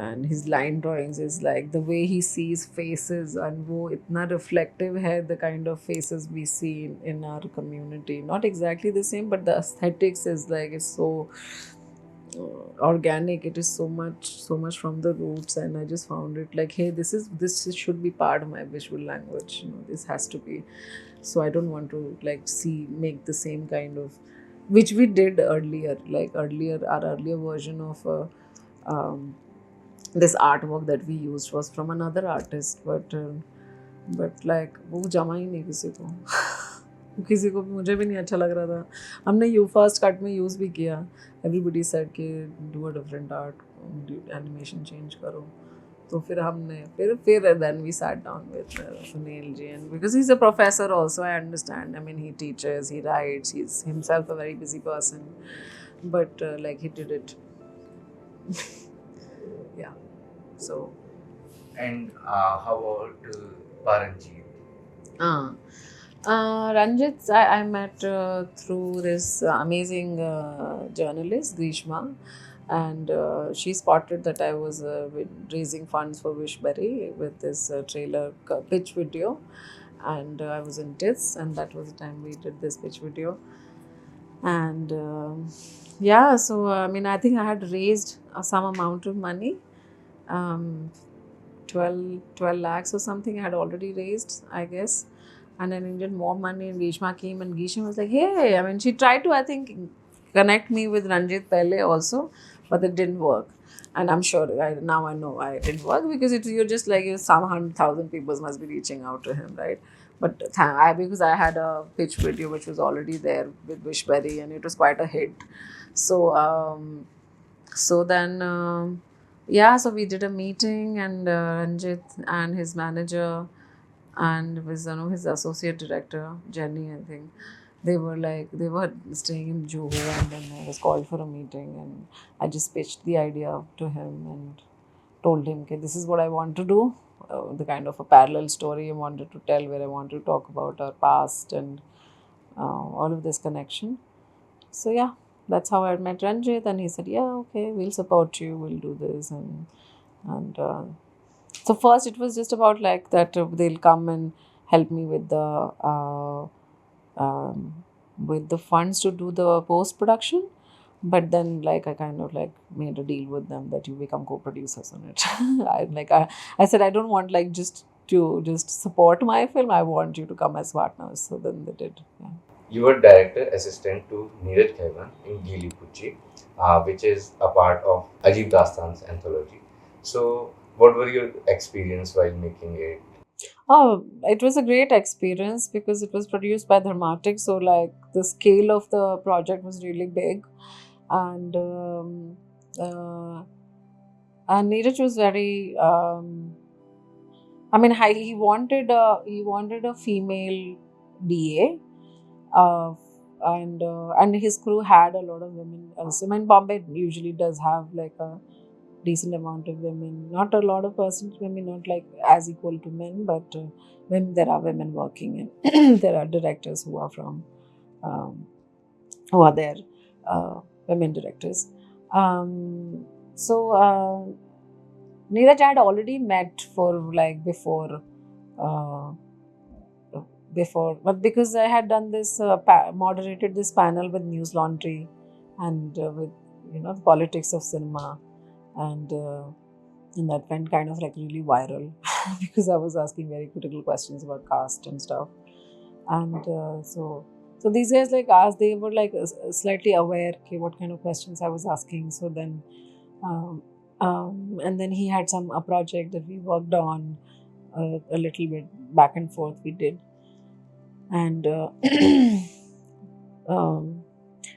and his line drawings is like the way he sees faces, and वो इतना reflective है, the kind of faces we see in our community. Not exactly the same, but the aesthetics is like, it's so organic. It is so much from the roots, and I just found it like, hey, this should be part of my visual language. You know, this has to be. So I don't want to like make the same kind of, which we did earlier. Like our earlier version of this artwork that we used was from another artist, but like वो जमा ही नहीं किसी को. किसी को भी, मुझे भी नहीं अच्छा लग रहा था. हमने यू फर्स्ट कट में यूज़ भी किया. एवरीबडी सेड कि do a different art, animation change करो. तो फिर हमने फिर then we sat down with Sunil ji, and because he is a professor also, I understand. I mean he teachers, he writes, he is himself a very busy person, but like he did it. Yeah. So. and how about Paranjeet? Ranjith, I met through this amazing journalist, Grishma, and she spotted that I was raising funds for Wishberry with this trailer pitch video, and I was in TIS, and that was the time we did this pitch video. And yeah, so I mean, I think I had raised some amount of money, um, 12 lakhs or something I had already raised, I guess. And I needed more money, and Grishma came, and Grishma was like, hey, I mean, she tried to, I think, connect me with Ranjith Pehle also, but it didn't work. And I'm sure, now I know why it didn't work, because you're just like, some 100,000 people must be reaching out to him, right? But because I had a pitch video which was already there with Wishberry, and it was quite a hit. So, so then, yeah, so we did a meeting, and Ranjit and his manager and his associate director, Jenny, I think, they were staying in Juhu, and then I was called for a meeting, and I just pitched the idea to him and told him, okay, this is what I want to do, the kind of a parallel story I wanted to tell, where I want to talk about our past and all of this connection. So yeah, that's how I met Ranjith, and he said, yeah, okay, we'll support you, we'll do this, and so first it was just about like that they'll come and help me with the funds to do the post production, but then like I kind of like made a deal with them that you become co-producers on it. I said I don't want like just to just support my film, I want you to come as partners. So then they did. Yeah. You were director assistant to Neeraj Khaiman in Geeli Pucchi, which is a part of Ajib Dastan's anthology. So, what were your experience while making it? Oh, it was a great experience because it was produced by Dharmatic. So, like, the scale of the project was really big. And uh, and Neeraj was very. I mean, he wanted a female DA, and his crew had a lot of women. So, I mean, Bombay usually does have like a decent amount of women, not a lot of percent women, not like as equal to men, but when there are women working, and there are directors who are from um, who are there, women directors. Um, so Neeraj had already met for like uh, before, but because I had done this moderated this panel with News Laundry and with the politics of cinema, and that went kind of like really viral because I was asking very critical questions about caste and stuff. And so these guys like asked, they were like slightly aware, okay, what kind of questions I was asking. So then and then he had a project that we worked on a little bit back and forth we did. And um,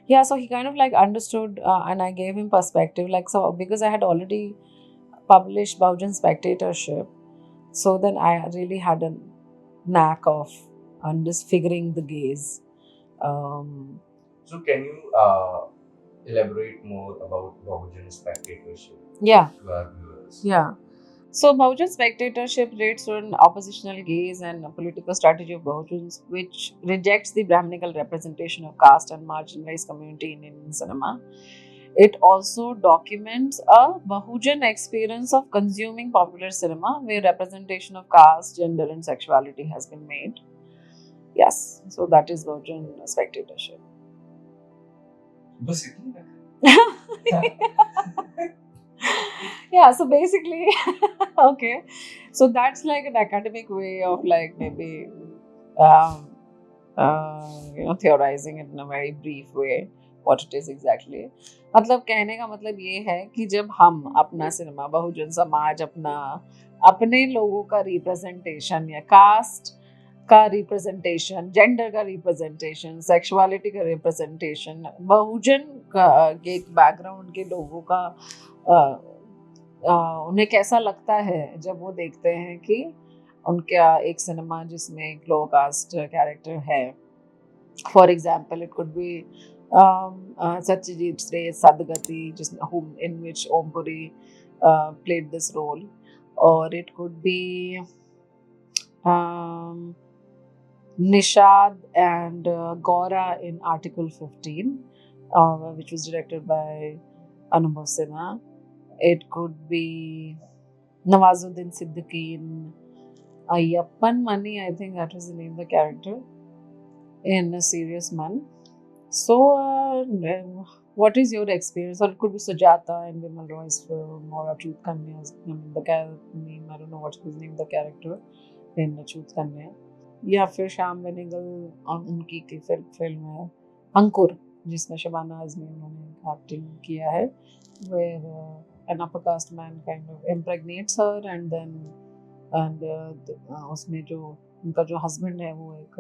yeah, so he kind of like understood, and I gave him perspective, like, so because I had already published Bahujan Spectatorship, so then I really had a knack of just figuring the gaze. Um, So, can you elaborate more about Bahujan Spectatorship yeah, to our viewers? yeah. So Bahujan Spectatorship rates on oppositional gaze and a political strategy of Bahujans, which rejects the Brahminical representation of caste and marginalized community in Indian cinema. It also documents a Bahujan experience of consuming popular cinema where representation of caste, gender, and sexuality has been made. Yes, so that is Bahujan Spectatorship. बस इतना Yeah, so basically, okay, so that's like an academic way of like maybe um, theorizing it in a very brief way what it is exactly. मतलब कहने का मतलब ये है कि जब हम अपना सिनेमा बहुजन समाज अपने लोगों का रिप्रेजेंटेशन या कास्ट का रिप्रेजेंटेशन, जेंडर का रिप्रेजेंटेशन, सेक्सुअलिटी का रिप्रेजेंटेशन, बहुजन का के बैकग्राउंड के लोगों का उन्हें कैसा लगता है जब वो देखते हैं कि उनका एक सिनेमा जिसमें एक लो कास्ट कैरेक्टर है. For example it could be Satyajit रे सदगति in which Om Puri played this role, or it could be Nishad and Gora in Article 15, which was directed by Anubhav Sinha. It could be Nawazuddin Siddiqui in Ayyappan Mani, I think that was the name of the character, in A Serious Man. So, what is your experience? Or it could be Sujata in Vimal Roy's film, or Achut Kanya's, name, I don't know what's his name, the character in Achut Kanya. या फिर श्याम बेनेगल उनकी की film है अंकुर, जिसमें शबाना आजमी उन्होंने acting किया है, where an upper caste man kind of impregnates her and then उसमें जो उनका जो हस्बैंड है वो एक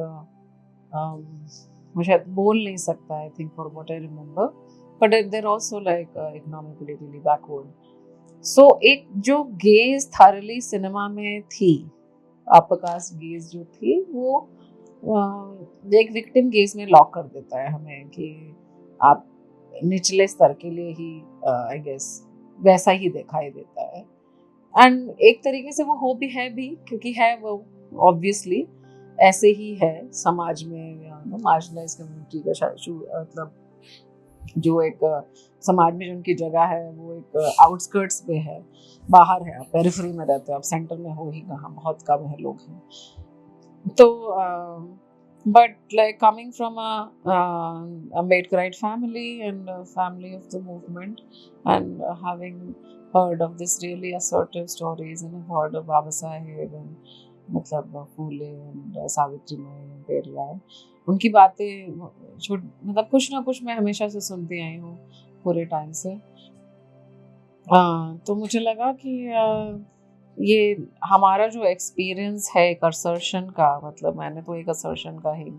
वो शायद बोल नहीं सकता, I think, for what I remember, but there also like economically really backward. So एक जो गेज थॉरली सिनेमा में थी, अपर कास्ट गेज जो थी, वो एक विक्टिम केस में लॉक कर देता है हमें कि आप निचले स्तर के लिए ही आई गेस वैसा ही दिखाई देता है। एंड एक तरीके से वो हो भी है भी, क्योंकि है वो ऑब्वियसली ऐसे ही है समाज में, मार्जिनलाइज कम्युनिटी का मतलब जो एक समाज में जो उनकी जगह है वो एक आउटस्कर्ट्स में है, बाहर है, आप पेरिफेरी में रहते हो, आप सेंटर में हो ही कहाँ, बहुत कम है लोग हैं। तो but like coming from a Ambedkarite family and a family of the movement, and having heard of this really assertive stories, and I've heard of Baba Saheb and मतलब फूले and सावित्री माई पेरियार, उनकी बातें मतलब कुछ ना कुछ मैं हमेशा से सुनती आई हूँ पूरे टाइम से। तो मुझे लगा कि ये हमारा जो एक्सपीरियंस है एक असर्शन का, मतलब मैंने तो एक असर्शन का ही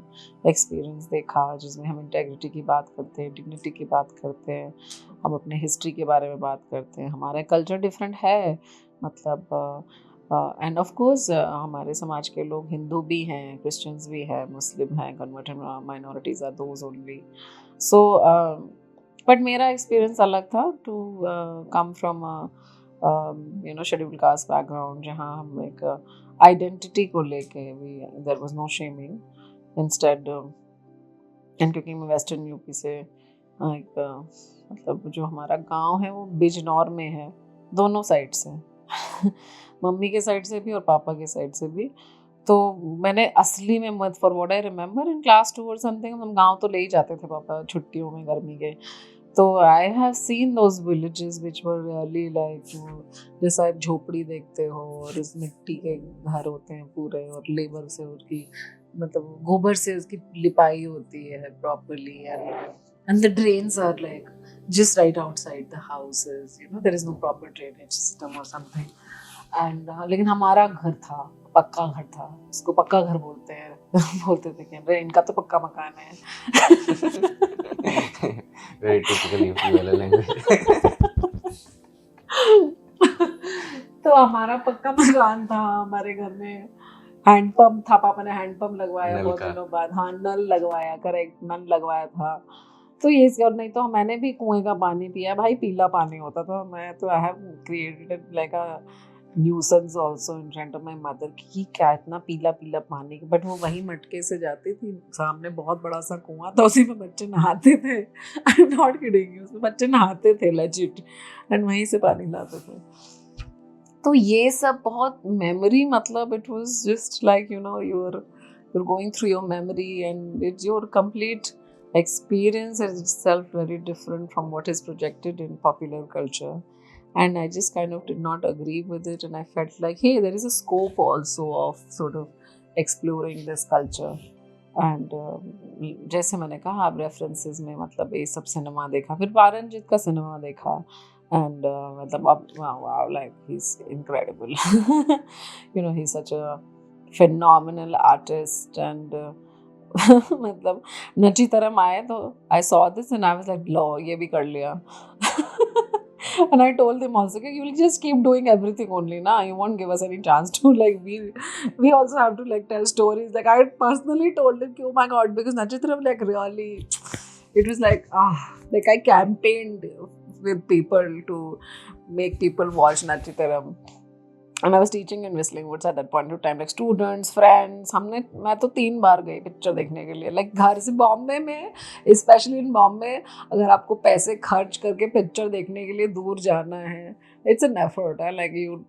एक्सपीरियंस देखा जिसमें हम इंटेग्रिटी की बात करते हैं, डिग्निटी की बात करते हैं, हम अपने हिस्ट्री के बारे में बात करते हैं। हमारा कल्चर डिफरेंट है, मतलब एंड ऑफ कोर्स हमारे समाज के लोग हिंदू भी हैं, क्रिश्चियंस भी हैं, मुस्लिम हैं, converted minorities are those only. So but मेरा एक्सपीरियंस अलग था, to come from scheduled caste background, जहाँ हम एक आइडेंटिटी को लेके there was no shaming instead. And क्योंकि मैं वेस्टर्न यूपी से एक मतलब जो हमारा गांव है वो बिजनौर में है, दोनों साइड से मम्मी के साइड से भी और पापा के साइड से भी। तो मैंने असली में मत for what I remember in class 2 और समथिंग हम गांव तो ले ही जाते थे पापा छुट्टियों में गर्मी के। तो I have seen those villages which were really like, जैसा आप झोपड़ी देखते हो और इस मिट्टी के घर होते हैं पूरे, और लेबर से उसकी मतलब गोबर से उसकी लिपाई होती है properly, and the drains are like just right outside the houses, there is no proper drainage system or something। And लेकिन हमारा घर था, पक्का घर था, उसको पक्का घर बोलते हैं बोलते थे कि अरे इनका तो पक्का मकान है। Very typical यूपी वाला लैंग्वेज। तो हमारा पक्का मकान था, हमारे घर में हैंडपंप था, पापा ने हैंडपंप लगवाया बहुत दिनों बाद, हाँ नल लगवाया, करेक्ट नल लगवाया था। तो ये, और नहीं तो मैंने भी कुएं का पानी पिया भाई, पीला पानी होता था। मैं तो I have created like a nuisance also in front of my mother कि क्या इतना पीला पीला पानी, बट वो वही मटके से जाती थी, सामने बहुत बड़ा सा कुआं था, उसी में बच्चे नहाते थे। आई एम नॉट किडिंग, उसमें बच्चे नहाते थे लेजिट, एंड वहीं से पानी लाते थे। तो ये सब बहुत मेमोरी, मतलब it was just like you're going through your memory, and it's your complete experience is itself very different from what is projected in popular culture. And I just kind of did not agree with it, and I felt like, hey, there is a scope also of sort of exploring this culture. And जैसे मैंने कहा, आप references में मतलब ये सब cinema देखा, फिर रंजीत का सिनेमा देखा, and मतलब अब wow, like he's incredible। he's such a phenomenal artist, and मतलब नची तरह आए तो I saw this and I was like, लो ये भी कर लिया। And I told them also, okay, you'll just keep doing everything only, na? You won't give us any chance to like we also have to like tell stories. Like I personally told them, oh my god, because Nachitra like really, it was like like I campaigned with people to make people watch Nachitaram. And I was teaching in Whistling Woods at that point of time, like students, friends, मैं तो 3 बार गई picture देखने के लिए, like घर से बॉम्बे में, specially in Bombay, अगर आपको पैसे खर्च करके पिक्चर देखने के लिए दूर जाना है, it's an effort, like you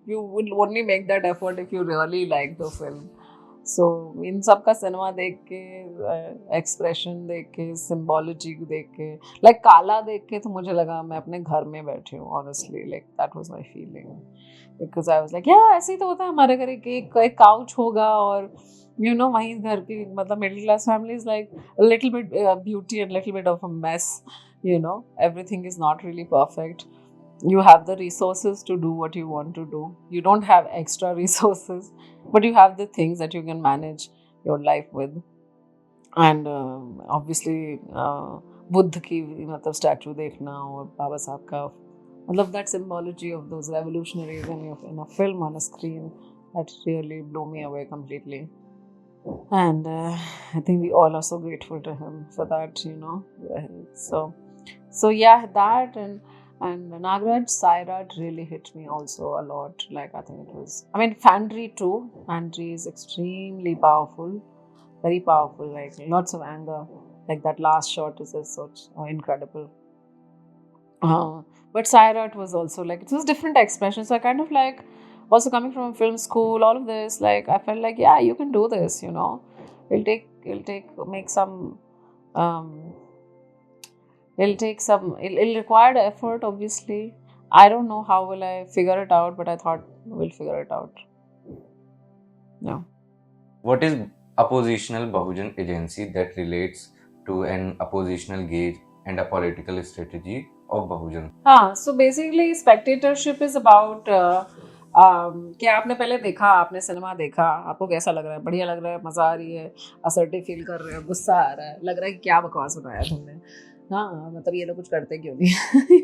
will only make that effort if you really like the film। सो इन सब का सिनेमा देख के, एक्सप्रेशन देख के, सिम्बोलॉजी देख के, लाइक काला देख के तो मुझे लगा मैं अपने घर में बैठी हूँ, honestly, like that was my feeling, because I was like या ऐसे ही तो होता है हमारे घर, एक काउच होगा, और वहीं घर की मतलब middle class family is like little bit beauty and little bit of a mess, everything is not really perfect। You have the resources to do what you want to do, you don't have extra resources, but you have the things that you can manage your life with। And obviously Buddha की मतलब statue देखना, और बाबा साहब का मतलब that symbology of those revolutionaries in a film on a screen, that really blew me away completely। And I think we all are so grateful to him for that, you know. So yeah, that and Nagraj Sairat really hit me also a lot. Like I think it was, I mean, Fandry too. Fandry is extremely powerful, very powerful. Like lots of anger. Like that last shot is just such incredible. Uh, but Sairat was also like it was different expression. So I kind of like also coming from film school, all of this, like I felt like, yeah, you can do this, you know. Make some um it'll require the effort, obviously. I don't know how will I figure it out, but I thought we'll figure it out. Yeah. What is oppositional Bahujan agency that relates to an oppositional gauge and a political strategy of Bahujan? So basically spectatorship is about कि आपने पहले देखा, आपने cinema देखा, आपको कैसा लग रहा है, बढ़िया लग रहा है, मज़ा आ रही है, असर्टिव फील कर रहे हो, गुस्सा आ रहा है, लग रहा है कि क्या बकवास बनाया तुमने. हाँ, मतलब ये लोग कुछ करते क्यों नहीं.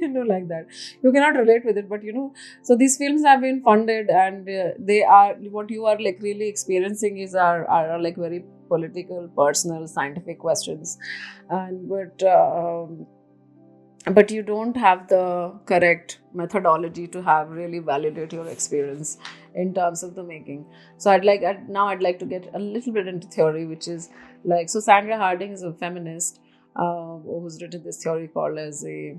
You know, like that. You cannot relate with it, but you know, so these films have been funded, and they are what you are like really experiencing is are like very political, personal, scientific questions, and but you don't have the correct methodology to have really validate your experience in terms of the making. So I'd like to get a little bit into theory, which is like, so Sandra Harding is a feminist who's written this theory called as the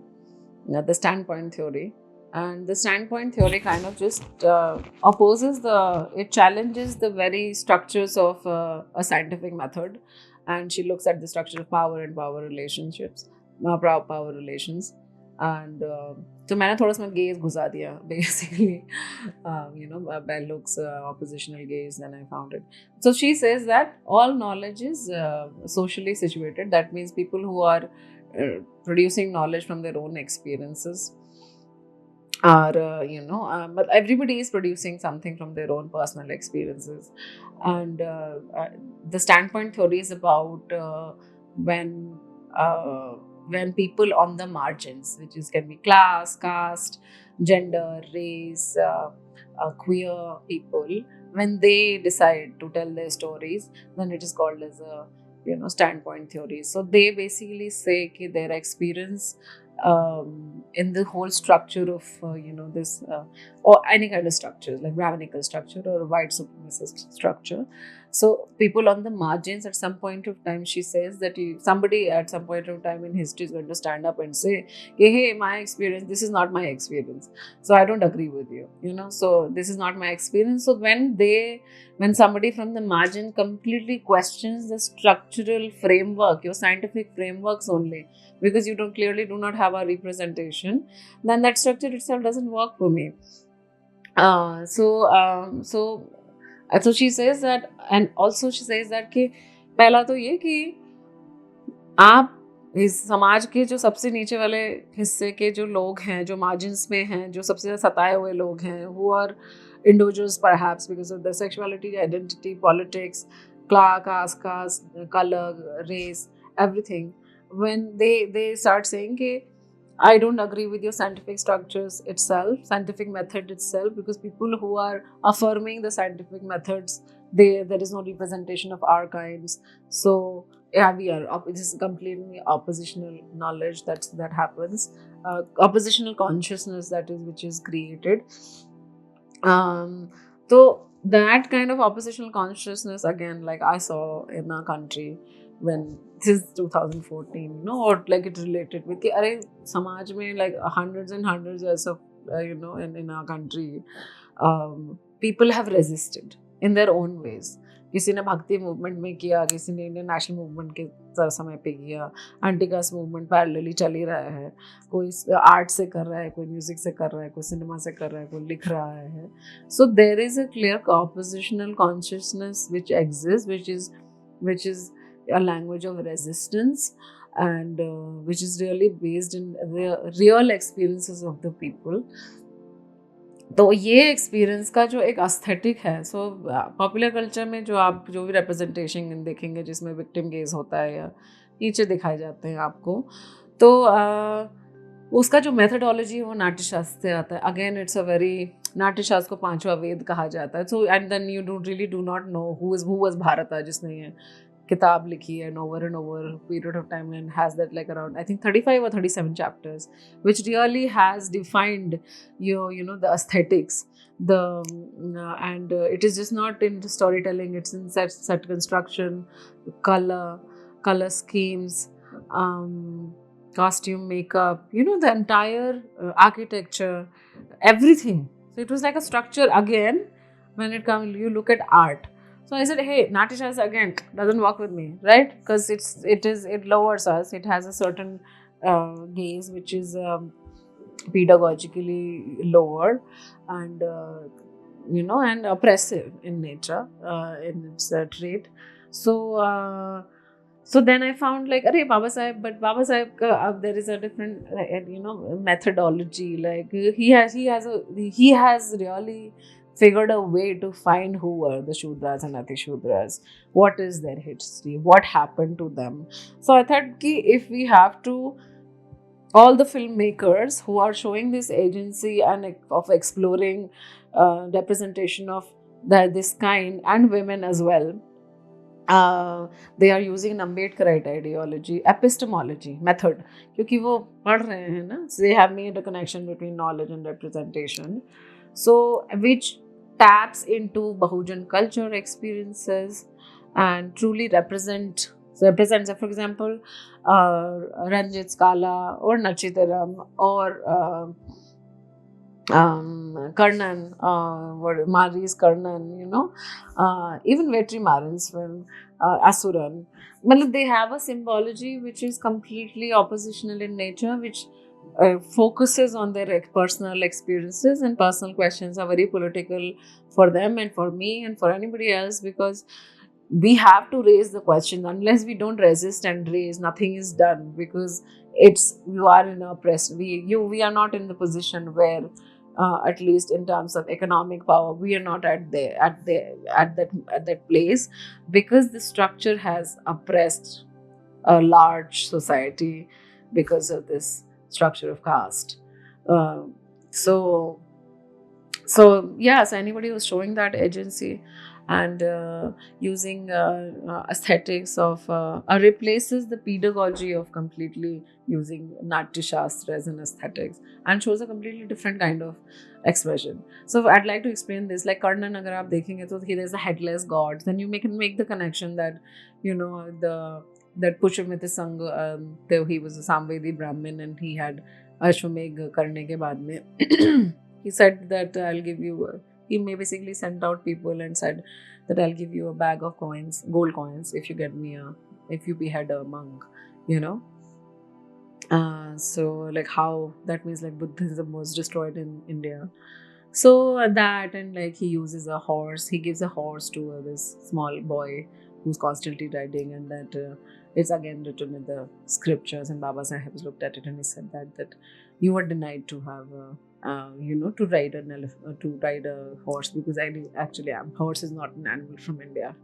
standpoint theory. And the standpoint theory kind of just it challenges the very structures of a scientific method. And she looks at the structure of power and power relationships, power relations. And तो मैंने थोड़ा सा gauge घुसा दिया basically. You know, by looks oppositional gaze, and I found it. So she says that all knowledge is socially situated. That means people who are producing knowledge from their own experiences are but everybody is producing something from their own personal experiences. And the standpoint theory is about when when people on the margins, which is can be class, caste, gender, race, queer people, when they decide to tell their stories, then it is called as a standpoint theory. So they basically say that their experience in the whole structure of this or any kind of structures like rabbinical structure or white supremacist structure. So people on the margins, at some point of time, she says that somebody at some point of time in history is going to stand up and say, hey, my experience, this is not my experience, so I don't agree with you, so this is not my experience. So when somebody from the margin completely questions the structural framework, your scientific frameworks only, because you clearly do not have a representation, then that structure itself doesn't work for me. So she says that, and also she says that कि पहला तो ये कि आप इस समाज के जो सबसे नीचे वाले हिस्से के जो लोग हैं, जो मार्जिन्स में हैं, जो सबसे ज़्यादा सताए हुए लोग हैं, who are individuals perhaps because of their sexuality, identity, politics, class, caste, color, race, everything. When they start saying कि I don't agree with your scientific structures itself, scientific method itself, because people who are affirming the scientific methods, there is no representation of our kinds. So yeah, this is completely oppositional knowledge that happens, oppositional consciousness which is created. So that kind of oppositional consciousness, again, like I saw in our country when since 2014, or like it related with अरे समाज में like hundreds and hundreds years of in our country, people have resisted in their own ways. किसी ने भक्ति movement में किया, किसी ने इंडियन नेशनल मूवमेंट के समय पे किया, एंटी कास्ट मूवमेंट पैरेलली चल ही रहा है, कोई आर्ट से कर रहा है, कोई म्यूजिक से कर रहा है, कोई सिनेमा से कर रहा है, कोई लिख रहा है. So there is a clear oppositional consciousness which exists, which is a language of resistance, and which is really based in the real experiences of the people. तो ये एक्सपीरियंस का जो एक एस्थेटिक है, सो पॉपुलर कल्चर में जो भी representation देखेंगे जिसमें विक्टिम गेज होता है या नीचे दिखाए जाते हैं आपको, तो उसका जो मेथडोलॉजी है वो नाट्यशास्त्र से आता है. Again it's a very, Natyashastra को पांचवा वेद कहा जाता है. So and then you don't really do not know who was Bharat, जिसने ये किताब लिखी है, and over period of time, and has that like around I think 35 or 37 chapters, which really has defined the aesthetics, the and it is just not in storytelling, it's in set construction, color schemes, costume, makeup, the entire architecture, everything. So it was like a structure again. When it comes, you look at art. So I said, hey, Natisha again doesn't work with me, right? Because it lowers us. It has a certain gaze which is pedagogically lower, and and oppressive in nature, in its trait. So. So then I found like, Arey Baba Sahib, but Baba Sahib, there is a different, methodology. Like he has really figured a way to find who were the Shudras and Atishudras, what is their history, what happened to them. So I thought ki if we have to, all the filmmakers who are showing this agency and of exploring representation of this kind, and women as well, they are using an Ambedkarite ideology, epistemology, method, क्योंकि वो पढ़ रहे हैं ना, so they have made a connection between knowledge and representation, so which taps into Bahujan culture experiences and truly represents, for example, Ranjith Scala or Nachitaram or Karnan, Mari's Karnan, even Vetri Maran's film, Asuran. They have a symbology which is completely oppositional in nature, which focuses on their personal experiences, and personal questions are very political for them and for me and for anybody else, because we have to raise the question. Unless we don't resist and raise, nothing is done, because you are in a press, we are not in the position where at least in terms of economic power, we are not at that place, because the structure has oppressed a large society because of this structure of caste. So anybody who's showing that agency and using aesthetics of replaces the pedagogy of completely using Natya Shastra as an aesthetics, and shows a completely different kind of expression. So I'd like to explain this. Like Karnan, agar aap dekhenge to there's the headless gods, then you can make the connection that that Pushpamitra Sangh, he was a Samvedi Brahmin, and he had Ashwamedh karne ke baad mein he said that I'll give you, he may basically sent out people and said that I'll give you a bag of coins, gold coins, if you get me if you behead a monk, so like how, that means like Buddhism was destroyed in India. So that, and like he uses a horse, he gives a horse to this small boy who's constantly riding, and that it's again written in the scriptures, and Baba Sahib has looked at it and he said that you were denied to have to ride to ride a horse, because actually horse is not an animal from India.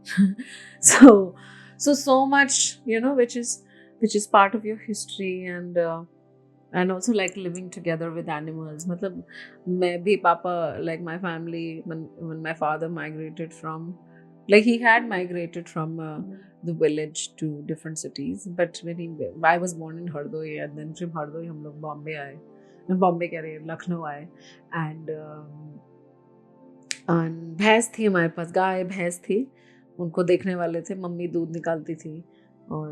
So much, which is part of your history, and also like living together with animals. Matlab, maybe Papa, like my family, when my father migrated from, like he had migrated from the village to different cities, but I was born in Hardoi, and then from Hardoi hum log Bombay aaye, Bombay कह रहे हैं, लखनऊ आए, and भैंस थी हमारे पास, गाय भैंस थी, उनको देखने वाले थे, मम्मी दूध निकालती थी, और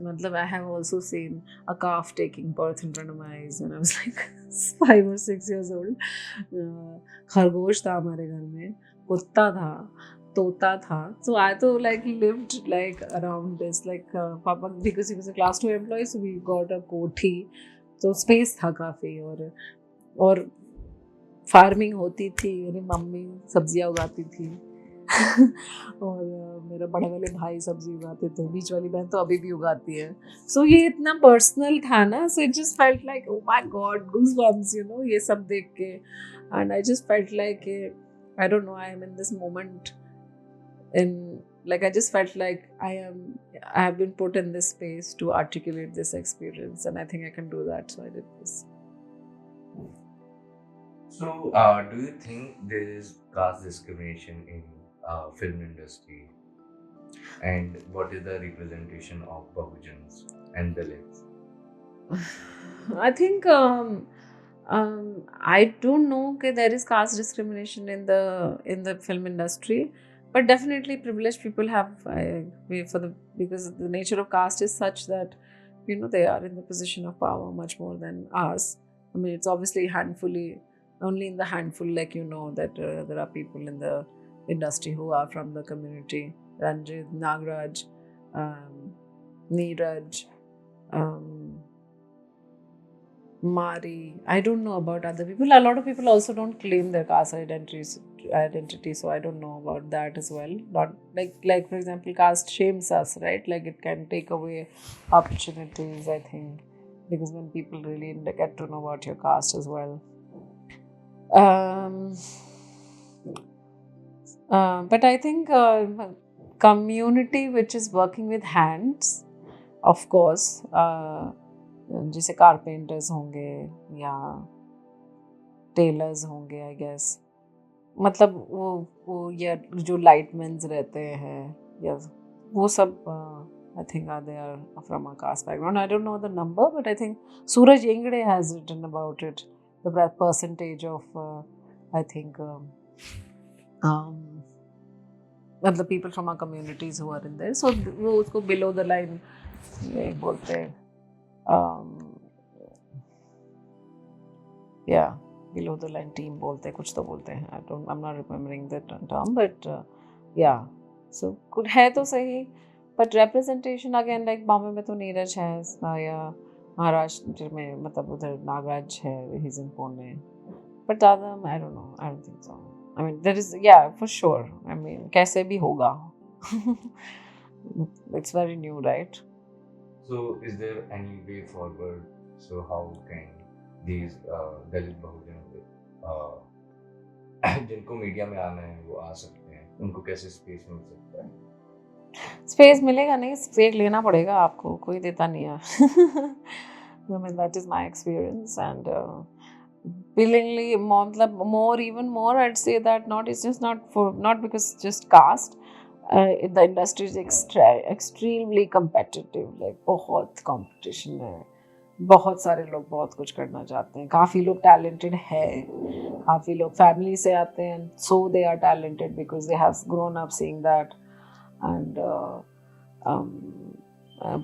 मतलब I have also seen a calf taking birth in front of my eyes when I was like 5 or 6 years old. खरगोश था हमारे घर में, कुत्ता था, तोता था. So I तो like lived like around this, like Papa, because he was a class 2 employee, so we got a कोठी, तो स्पेस था काफ़ी, और फार्मिंग होती थी, मेरी मम्मी सब्जियां उगाती थी और मेरे बड़े वाले भाई सब्जी उगाते थे, बीच वाली बहन तो अभी भी उगाती है. सो ये इतना पर्सनल था ना, so it just felt like oh my God, goosebumps, ये सब देख के, and I just felt like I don't no, I am in this moment in Like I just felt like I have been put in this space to articulate this experience, and I think I can do that. So I did this. So, do you think there is caste discrimination in film industry, and what is the representation of Bahujans and Dalits? I think I don't know that there is caste discrimination in the film industry, but definitely privileged people have because the nature of caste is such that they are in the position of power much more than us. I mean, it's obviously handfully only in the handful, like that there are people in the industry who are from the community. Ranjith, Nagraj, Neeraj. Um, Mari. I don't know about other people. A lot of people also don't claim their caste identity, so I don't know about that as well. Not like for example, caste shames us, right? Like it can take away opportunities, I think, because when people really get to know about your caste as well. Um, but I think community which is working with hands, of course, जैसे carpenters होंगे या tailors होंगे I guess, मतलब वो या जो लाइटमैन्स रहते हैं या वो सब I think are they are from a caste background. I don't know the number but I think Suraj Yengde has written about it the percentage of I think मतलब people from our communities who are in there. So वो उसको below the line बोलते हैं. Yeah, below the line team बोलते हैं, कुछ तो बोलते हैं. I'm not remembering the term, but yeah. So good है तो सही, but representation again like Bombay में तो नीरज है या महाराष्ट्र में मतलब उधर नागराज है, he's in Pune. But the other, I don't know. I don't think so. I mean, there is, yeah, for sure. I mean, कैसे भी होगा. It's very new, right? So, is there any way forward? So, how can these Dalit Bahujan जिनको media में आना है वो आ सकते हैं, उनको कैसे स्पेस मिल सकता है? स्पेस मिलेगा नहीं, स्पेस लेना पड़ेगा आपको, कोई देता नहीं है. I mean, that is my experience, and willingly more even more I'd say that it's just not because just caste. The industry is extremely competitive, like बहुत competition है, बहुत सारे लोग बहुत कुछ करना चाहते हैं, काफ़ी लोग talented है, काफ़ी लोग family से आते हैं, so they are talented because they have grown up seeing that, and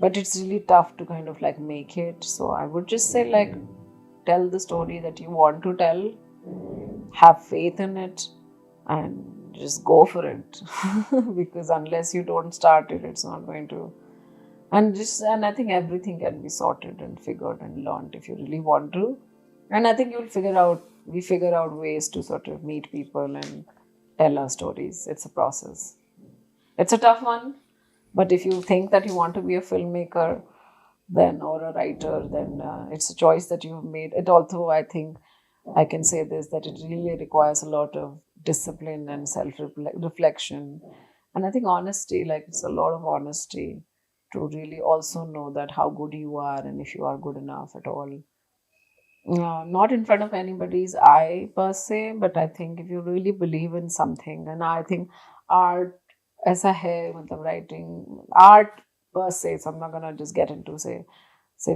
but it's really tough to kind of like make it. So I would just say like tell the story that you want to tell, have faith in it, and just go for it. Because unless you don't start it, it's not going to. And I think everything can be sorted and figured and learned if you really want to. And I think we figure out ways to sort of meet people and tell our stories. It's a process. It's a tough one, but if you think that you want to be a filmmaker, then or a writer, then it's a choice that you have made. It also, I think, I can say this, that it really requires a lot of discipline and self-reflection, and I think honesty. Like it's a lot of honesty to really also know that how good you are and if you are good enough at all. Not in front of anybody's eye per se, but I think if you really believe in something, and I think art ऐसा है, मतलब writing art per se, so I'm not gonna just get into say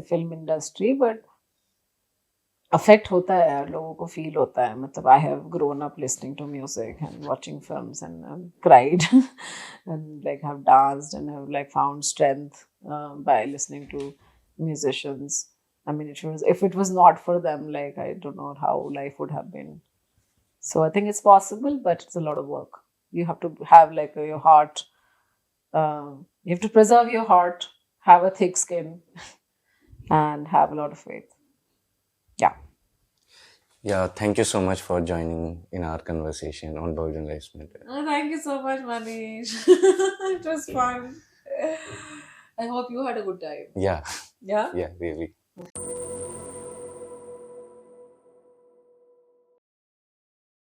film industry, but affect होता है यार, लोगों को feel होता है. मतलब I have grown up listening to music and watching films and cried and like have danced and have like found strength by listening to musicians. I mean, if it was not for them, like I don't know how life would have been. So I think it's possible, but it's a lot of work. You have to have like your heart. You have to preserve your heart, have a thick skin, and have a lot of faith. Yeah. Yeah, thank you so much for joining in our conversation on Bahujan Lives Matter. Oh, thank you so much, Manish. It was fun. I hope you had a good time. Yeah. Yeah? Yeah, really.